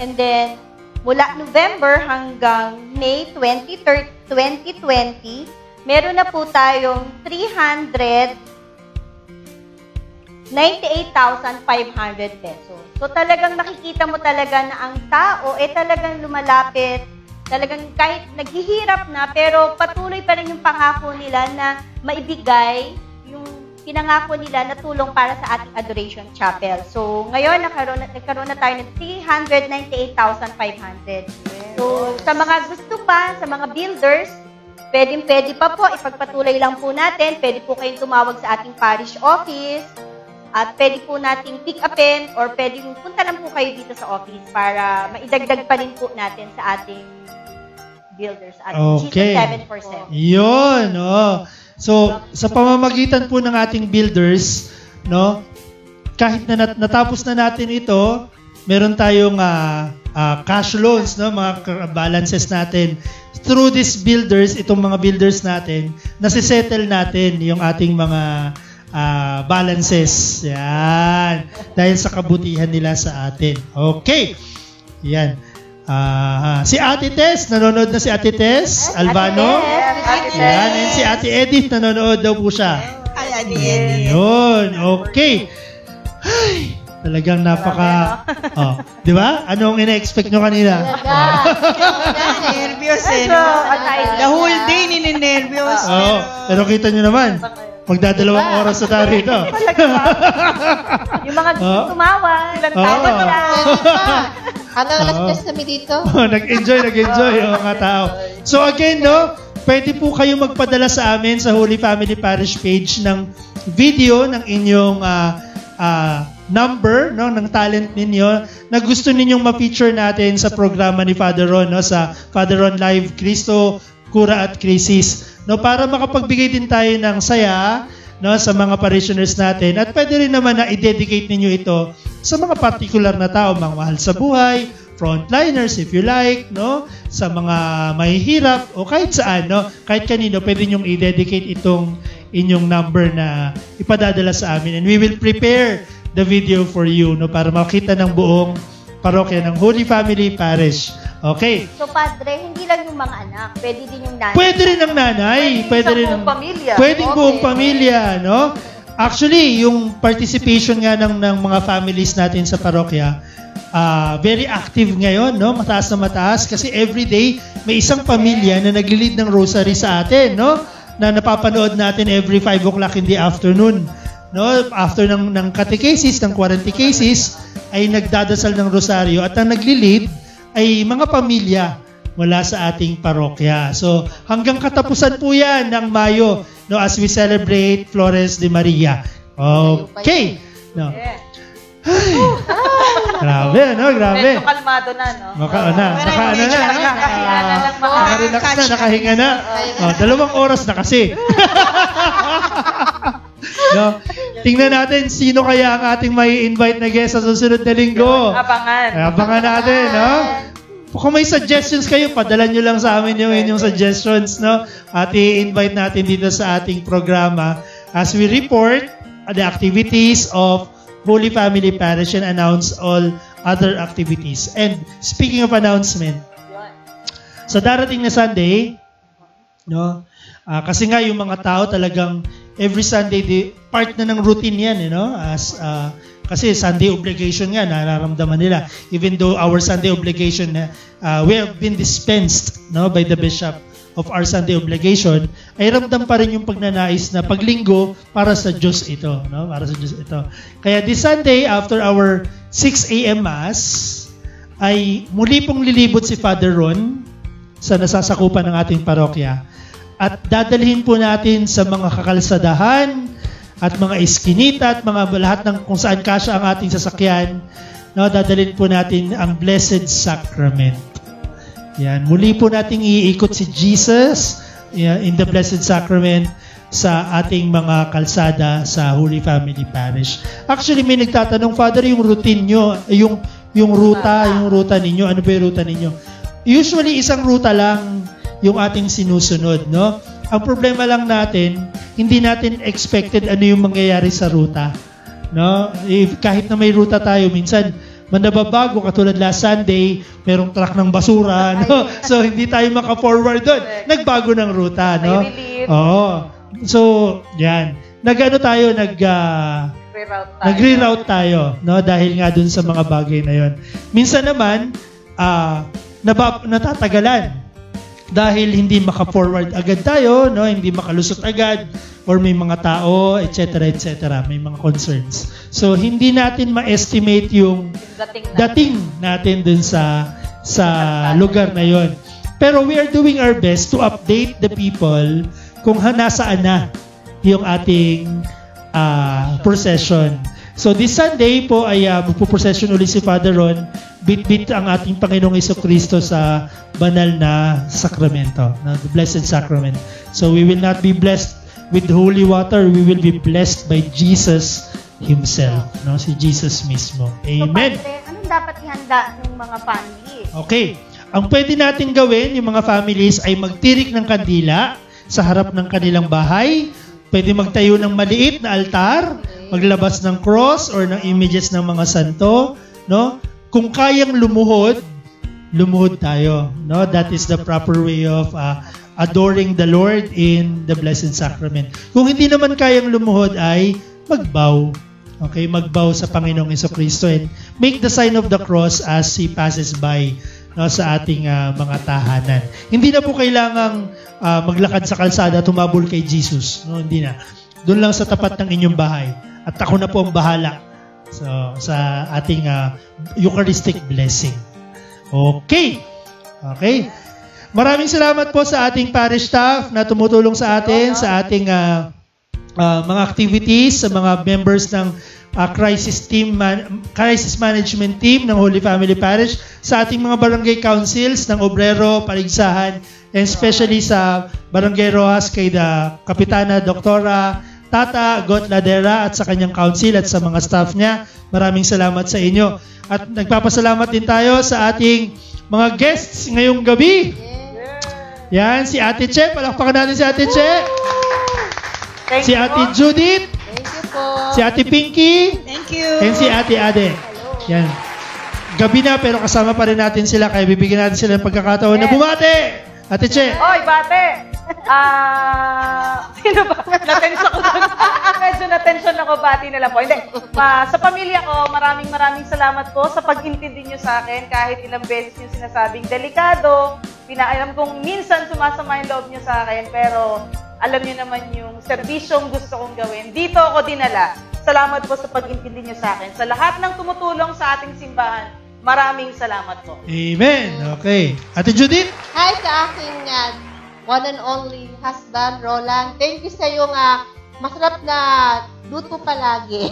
[SPEAKER 2] And then, mula November hanggang May 2020, meron na po tayong 398,500 pesos. So talagang nakikita mo talaga na ang tao talagang lumalapit, talagang kahit naghihirap na, pero patuloy pa rin yung pangako nila na maibigay yung pinangako nila na tulong para sa ating Adoration Chapel. So ngayon, nagkaroon na tayo ng 398,500. So sa mga gusto pa, sa mga builders, pwede pa po, ipagpatuloy lang po natin. Pwede po kayong tumawag sa ating parish office. At pwede po nating pick-upin or pwede punta lang po kayo dito sa office para maidagdag pa rin po natin sa ating builders at
[SPEAKER 1] okay.
[SPEAKER 2] G747.
[SPEAKER 1] Yun, So, sa pamamagitan po ng ating builders, no, kahit na natapos na natin ito, meron tayong cash loans, no, mga balances natin. Through these builders, itong mga builders natin, nasisettle natin yung ating mga balances. Yan. Dahil sa kabutihan nila sa atin. Okay. Yan. Si Ate Tess, nanonood na si Ate Tess Albano. Yan. And si Ate Edith, nanonood daw po siya.
[SPEAKER 3] Ay, Ate Edith.
[SPEAKER 1] Yun. Okay. Ay, talagang di ba? Anong ina-expect nyo kanina?
[SPEAKER 3] Nervyos no? The whole day nininervyos.
[SPEAKER 1] Pero kita nyo naman, magdadalawang oras na tayo rito.
[SPEAKER 2] Yung mga gusto tumawa, ilang tawad na.
[SPEAKER 5] Alas kami dito.
[SPEAKER 1] Nag-enjoy yung mga tao. So again, no, pwede po kayo magpadala sa amin sa Holy Family Parish page ng video ng inyong number, no, ng talent ninyo na gusto ninyong ma-feature natin sa programa ni Father Ron, no, sa Father Ron Live, Cristo, Cura at Crisis, no, para makapagbigay din tayo ng saya, no, sa mga parishioners natin. At pwede rin naman na i-dedicate ninyo ito sa mga particular na tao, mga mahal sa buhay, frontliners if you like, no, sa mga mahihirap o kahit saan, no, kahit kanino, pwede nyong i-dedicate itong inyong number na ipadadala sa amin, and we will prepare the video for you, no, para makita ng buong parokya ng Holy Family Parish. Okay.
[SPEAKER 2] So, Padre, hindi lang yung mga anak, pwede din yung nanay.
[SPEAKER 1] Pwede rin ang nanay. Pwede rin ang
[SPEAKER 4] pamilya.
[SPEAKER 1] Pwedeng buong pamilya, no? Actually, yung participation nga ng mga families natin sa parokya, very active ngayon, no? Mataas na mataas kasi everyday may isang pamilya na nagli-lead ng rosary sa atin, no? Na napapanood natin every 5 o'clock in the afternoon. No, after ng catechesis, ng 40 cases, ay nagdadasal ng rosaryo at ang nagli-lead ay mga pamilya mula sa ating parokya. So, hanggang katapusan po yan ng Mayo, no, as we celebrate Flores de Maria. Okay. No. Ay, grabe, no? Grabe.
[SPEAKER 4] Medyo kalmado na, no?
[SPEAKER 1] Nakahinga na. 2 oras na kasi. No? Tingnan natin sino kaya ang ating may invite na guest sa susunod na linggo. Abangan natin, no? Kung may suggestions kayo, padala nyo lang sa amin yung inyong suggestions, no? At i-invite natin dito sa ating programa as we report the activities of Holy Family Parish and announce all other activities. And speaking of announcement, sa darating na Sunday, no? Kasi nga yung mga tao talagang every Sunday, part na ng routine yan, you know? Kasi Sunday obligation nga, nararamdaman nila. Even though our Sunday obligation, we have been dispensed, no, by the bishop of our Sunday obligation, ay ramdam pa rin yung pagnanais na paglinggo para sa Diyos ito, no? Para sa Diyos ito. Kaya this Sunday, after our 6 a.m. Mass, ay muli pong lilibot si Father Ron sa nasasakupan ng ating parokya. At dadalhin po natin sa mga kakalsadahan at mga iskinita at mga lahat ng kung saan kasya ang ating sasakyan, no, dadalhin po natin ang Blessed Sacrament. Yan, muli po nating iikot si Jesus in the Blessed Sacrament sa ating mga kalsada sa Holy Family Parish. Actually, may nagtatanong, Father, yung routine nyo, yung ruta ninyo, ano ba yung ruta ninyo? Usually, isang ruta lang yung ating sinusunod, no? Ang problema lang natin, hindi natin expected ano yung mangyayari sa ruta. No? Kahit na may ruta tayo, minsan manababago, katulad last Sunday, merong truck ng basura, no? So, hindi tayo maka-forward doon. Nagbago ng ruta, no? Oo. So, yan. Nag-reroute tayo, no? Dahil nga dun sa mga bagay na yon. Minsan naman, natatagalan. Dahil hindi maka-forward agad tayo, no? Hindi makalusot agad, or may mga tao, etc., etc., may mga concerns. So, hindi natin ma-estimate yung dating natin dun sa lugar na yon. Pero we are doing our best to update the people kung nasaan na yung ating procession. So, this Sunday po ay magpo-procession ulit si Father Ron, bit-bit ang ating Panginoong Jesucristo sa banal na sakramento, the Blessed Sacrament. So, we will not be blessed with holy water, we will be blessed by Jesus Himself, no? Si Jesus mismo. Amen.
[SPEAKER 2] So, Padre, anong dapat ihanda ng mga families?
[SPEAKER 1] Okay. Ang pwede natin gawin, yung mga families, ay magtirik ng kandila sa harap ng kanilang bahay. Pwede magtayo ng maliit na altar, maglabas ng cross or ng images ng mga santo, no? Kung kayang lumuhod tayo, no? That is the proper way of adoring the Lord in the Blessed Sacrament. Kung hindi naman kayang lumuhod ay magbow. Okay, magbow sa Panginoong Jesucristo and make the sign of the cross as He passes by, no, sa ating mga tahanan. Hindi na po kailangang maglakad sa kalsada tumabol kay Jesus, no? Hindi na. Doon lang sa tapat ng inyong bahay. At ako na po ang bahala sa ating Eucharistic blessing. Okay. Maraming salamat po sa ating parish staff na tumutulong sa atin, sa ating mga activities, sa mga members ng crisis management team ng Holy Family Parish, sa ating mga barangay councils ng Obrero, Paligsahan, and especially sa Barangay Rojas kay Kapitana Doktora Tata Gotladera at sa kanyang council at sa mga staff niya. Maraming salamat sa inyo. At nagpapasalamat din tayo sa ating mga guests ngayong gabi. Yan, si Ate Che. Palakpakan natin si Ate Che. Si Ate Judith.
[SPEAKER 5] Thank you po.
[SPEAKER 1] Si Ate Pinky.
[SPEAKER 3] Thank you.
[SPEAKER 1] And si Ate Ade. Yan. Gabi na pero kasama pa rin natin sila kaya bibigyan natin sila ng pagkakataon na bumate. Ate Che.
[SPEAKER 4] Oy, bate! Sino ba? Natension ako doon. Medyo natension ako, bati na lang po. Hindi. Sa pamilya ko, maraming salamat po sa pag-intindi nyo sa akin. Kahit ilang beses yung sinasabing delikado, pinaalam kong minsan sumasama yung loob nyo sa akin. Pero alam nyo naman yung serbisyong gusto kong gawin. Dito ako dinala. Salamat po sa pag-intindi nyo sa akin. Sa lahat ng tumutulong sa ating simbahan, maraming salamat po.
[SPEAKER 1] Amen. Okay. Ate Judith?
[SPEAKER 5] Hi sa aking one and only husband, Roland. Thank you sa iyong masarap na luto palagi.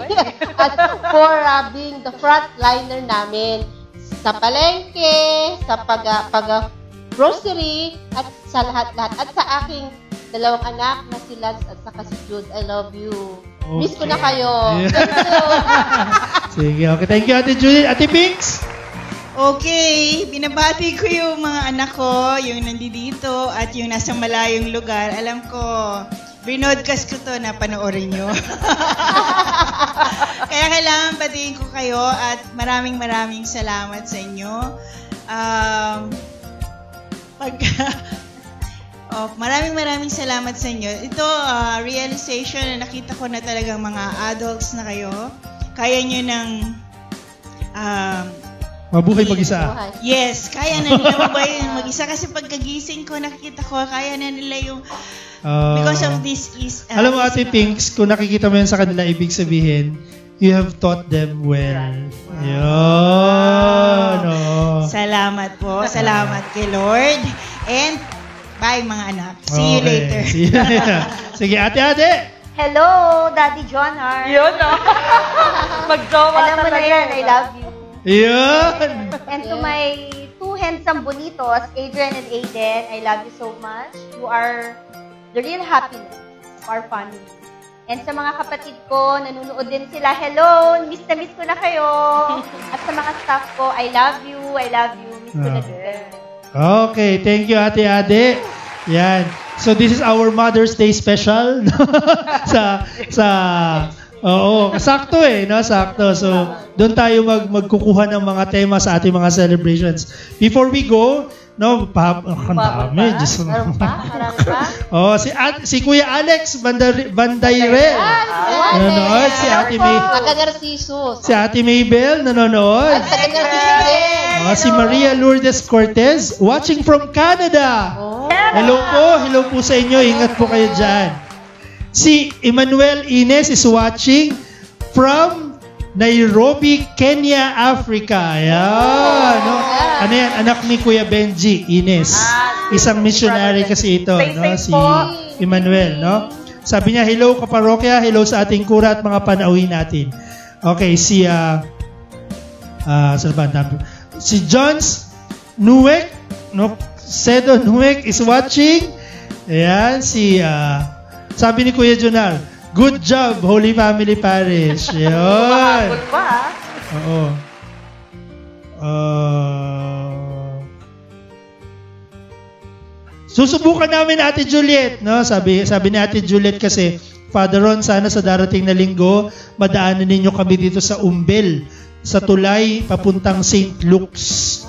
[SPEAKER 5] At for being the frontliner namin sa palengke, sa pag-grocery, at sa lahat-lahat. At sa aking dalawang anak na si Lance at saka si Jude. I love you. Okay. Miss ko na kayo.
[SPEAKER 1] Yeah.
[SPEAKER 5] Thank you.
[SPEAKER 1] Sige, okay. Thank you, Ate Judith. Ate Pinks?
[SPEAKER 3] Okay, binabati ko yung mga anak ko, yung nandito at yung nasa malayong lugar. Alam ko, binodcast ko to na panoorin nyo. Kaya kailangan batiin ko kayo at maraming salamat sa inyo. Maraming salamat sa inyo. Ito, realization na nakita ko na talagang mga adults na kayo. Kaya nyo ng
[SPEAKER 1] mabuhay mag-isa.
[SPEAKER 3] Yes, kaya na nila mabuhay mag-isa. Kasi pagkagising ko, nakikita ko, kaya na nila yung because of this is...
[SPEAKER 1] alam mo, Ate Pinks, kung nakikita mo yan sa kanila, ibig sabihin, you have taught them well. Yun. Oh.
[SPEAKER 3] Salamat po. Salamat kay Lord. And bye, mga anak. See you later.
[SPEAKER 1] Sige, Ate.
[SPEAKER 2] Hello, Daddy John R.
[SPEAKER 4] Yun, no? Mag-jowa
[SPEAKER 2] Alam mo na yan, I love you.
[SPEAKER 1] Yun!
[SPEAKER 2] And to my two handsome bonitos, Adrian and Aiden, I love you so much. You are the real happiness of our family. And sa mga kapatid ko, nanonood din sila, hello, miss na miss ko na kayo. At sa mga staff ko, I love you, miss ko na din.
[SPEAKER 1] Okay, thank you, Ate Ade. Yan. So this is our Mother's Day special Oo, sakto no? Sakto. So doon tayo magkukuha ng mga tema sa ating mga celebrations. Before we go, no, dami.
[SPEAKER 5] Meron pa? Marami pa?
[SPEAKER 1] Si Kuya Alex Bandayrel. Nanonood. Si Ate May.
[SPEAKER 5] Taga-Narciso.
[SPEAKER 1] Si Ate Maybel nanonood. Si Maria Lourdes Cortez watching from Canada. Hello po sa inyo. Ingat po kayo dyan. Si Emmanuel Ines is watching from Nairobi, Kenya, Africa. Ayan. No? Ano yan? Anak ni Kuya Benji Ines. Isang missionary kasi ito. No? Si Emmanuel. No? Sabi niya, hello kaparokya, hello sa ating kura at mga panauhin natin. Okay, si Johns Nuwek, no? Sedo Nuwek is watching. Ayan, sabi ni Kuya Junar, good job, Holy Family Parish. Yun. Oo. Susubukan namin Ate Juliet, no? Sabi ni Ate Juliet kasi, Father Ron, sana sa darating na linggo, madaanan ninyo kami dito sa Umbel, sa tulay papuntang St. Luke's.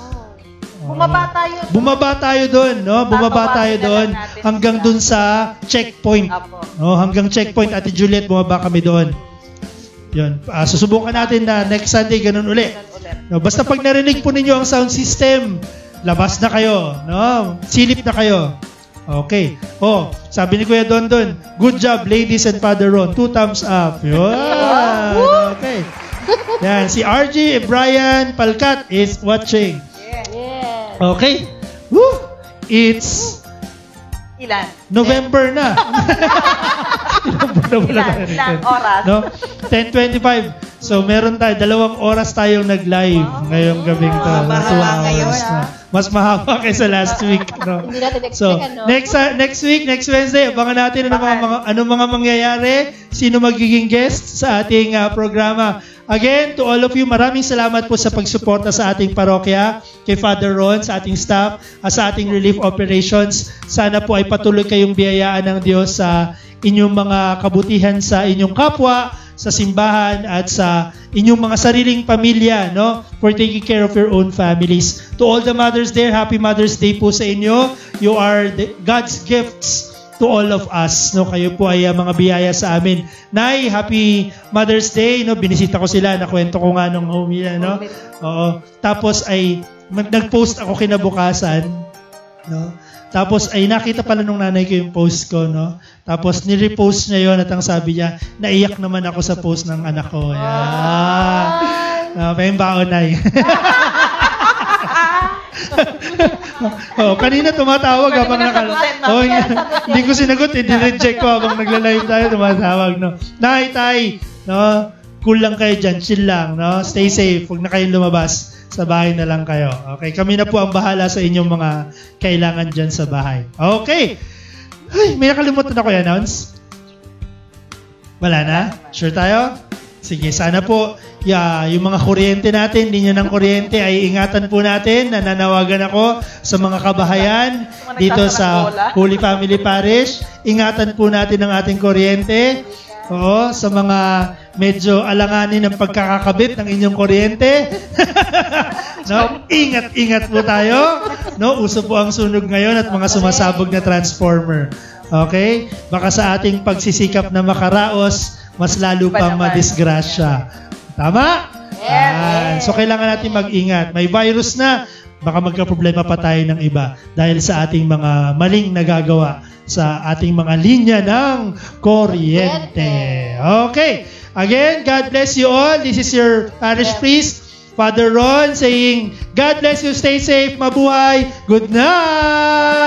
[SPEAKER 1] Bumaba tayo doon, no? Bumaba tayo doon hanggang doon sa checkpoint. No, hanggang checkpoint Ate Juliet, bumaba kami doon. 'Yun. Susubukan natin na next Sunday ganun uli. No, basta pag narinig po ninyo ang sound system, labas na kayo, no? Silip na kayo. Okay. Sabi ni Kuya Don, good job ladies and Father Ron. 2 thumbs up. Yun. Okay. Yan, si RG Brian Palkat is watching. Okay. Woo! It's November na.
[SPEAKER 4] Ilan oras?
[SPEAKER 1] No? 10:25. So meron tayo 2 oras tayong nag-live ngayong gabing to. Mas mahaba kaysa last week, no?
[SPEAKER 5] Hindi natin
[SPEAKER 1] So, next week, next Wednesday, abangan natin ano mga mangyayari, sino magiging guest sa ating programa. Again, to all of you, maraming salamat po sa pagsuporta sa ating parokya, kay Father Ron, sa ating staff, at sa ating relief operations. Sana po ay patuloy kayong biyayaan ng Diyos sa inyong mga kabutihan sa inyong kapwa, sa simbahan, at sa inyong mga sariling pamilya, no? For taking care of your own families. To all the mothers there, Happy Mother's Day po sa inyo. You are God's gifts to all of us, no? Kayo po ay mga biyaya sa amin. Nay, Happy Mother's Day, no? Binisita ko sila, nakwento ko nga nung homie, no? Oo. Tapos ay nag-post ako kinabukasan, no? Tapos ay nakita pala nung nanay ko yung post ko, no? Tapos ni-repost niya yun at ang sabi niya, naiyak naman ako sa post ng anak ko. Yan. May baon, Nay. Kanina tumatawag habang hindi ko sinagot, i-reject ko habang nagla-live tayo, tumatawag, no? Nay, tay, no? Cool lang kayo dyan, chill lang, no? Stay safe, huwag na kayong lumabas. Sa bahay na lang kayo. Okay, kami na po ang bahala sa inyong mga kailangan dyan sa bahay. Okay. Ay, may nakalimutan ako i-announce. Wala na? Sure tayo? Sige, sana po yung mga kuryente natin, linya ng kuryente ay ingatan po natin. Nananawagan ako sa mga kabahayan dito sa Holy Family Parish. Ingatan po natin ang ating kuryente. Oo, sa mga medyo alanganin ng pagkakakabit ng inyong kuryente. No? Ingat po tayo. No? Uso po ang sunog ngayon at mga sumasabog na transformer. Okay? Baka sa ating pagsisikap na makaraos, mas lalo pang madisgrasya. Tama? So kailangan natin mag-ingat. May virus na, baka magka-problema pa tayo ng iba dahil sa ating mga maling nagagawa sa ating mga linya ng kuryente. Okay. Again, God bless you all. This is your parish priest, Father Ron, saying, God bless you, stay safe, mabuhay, good night!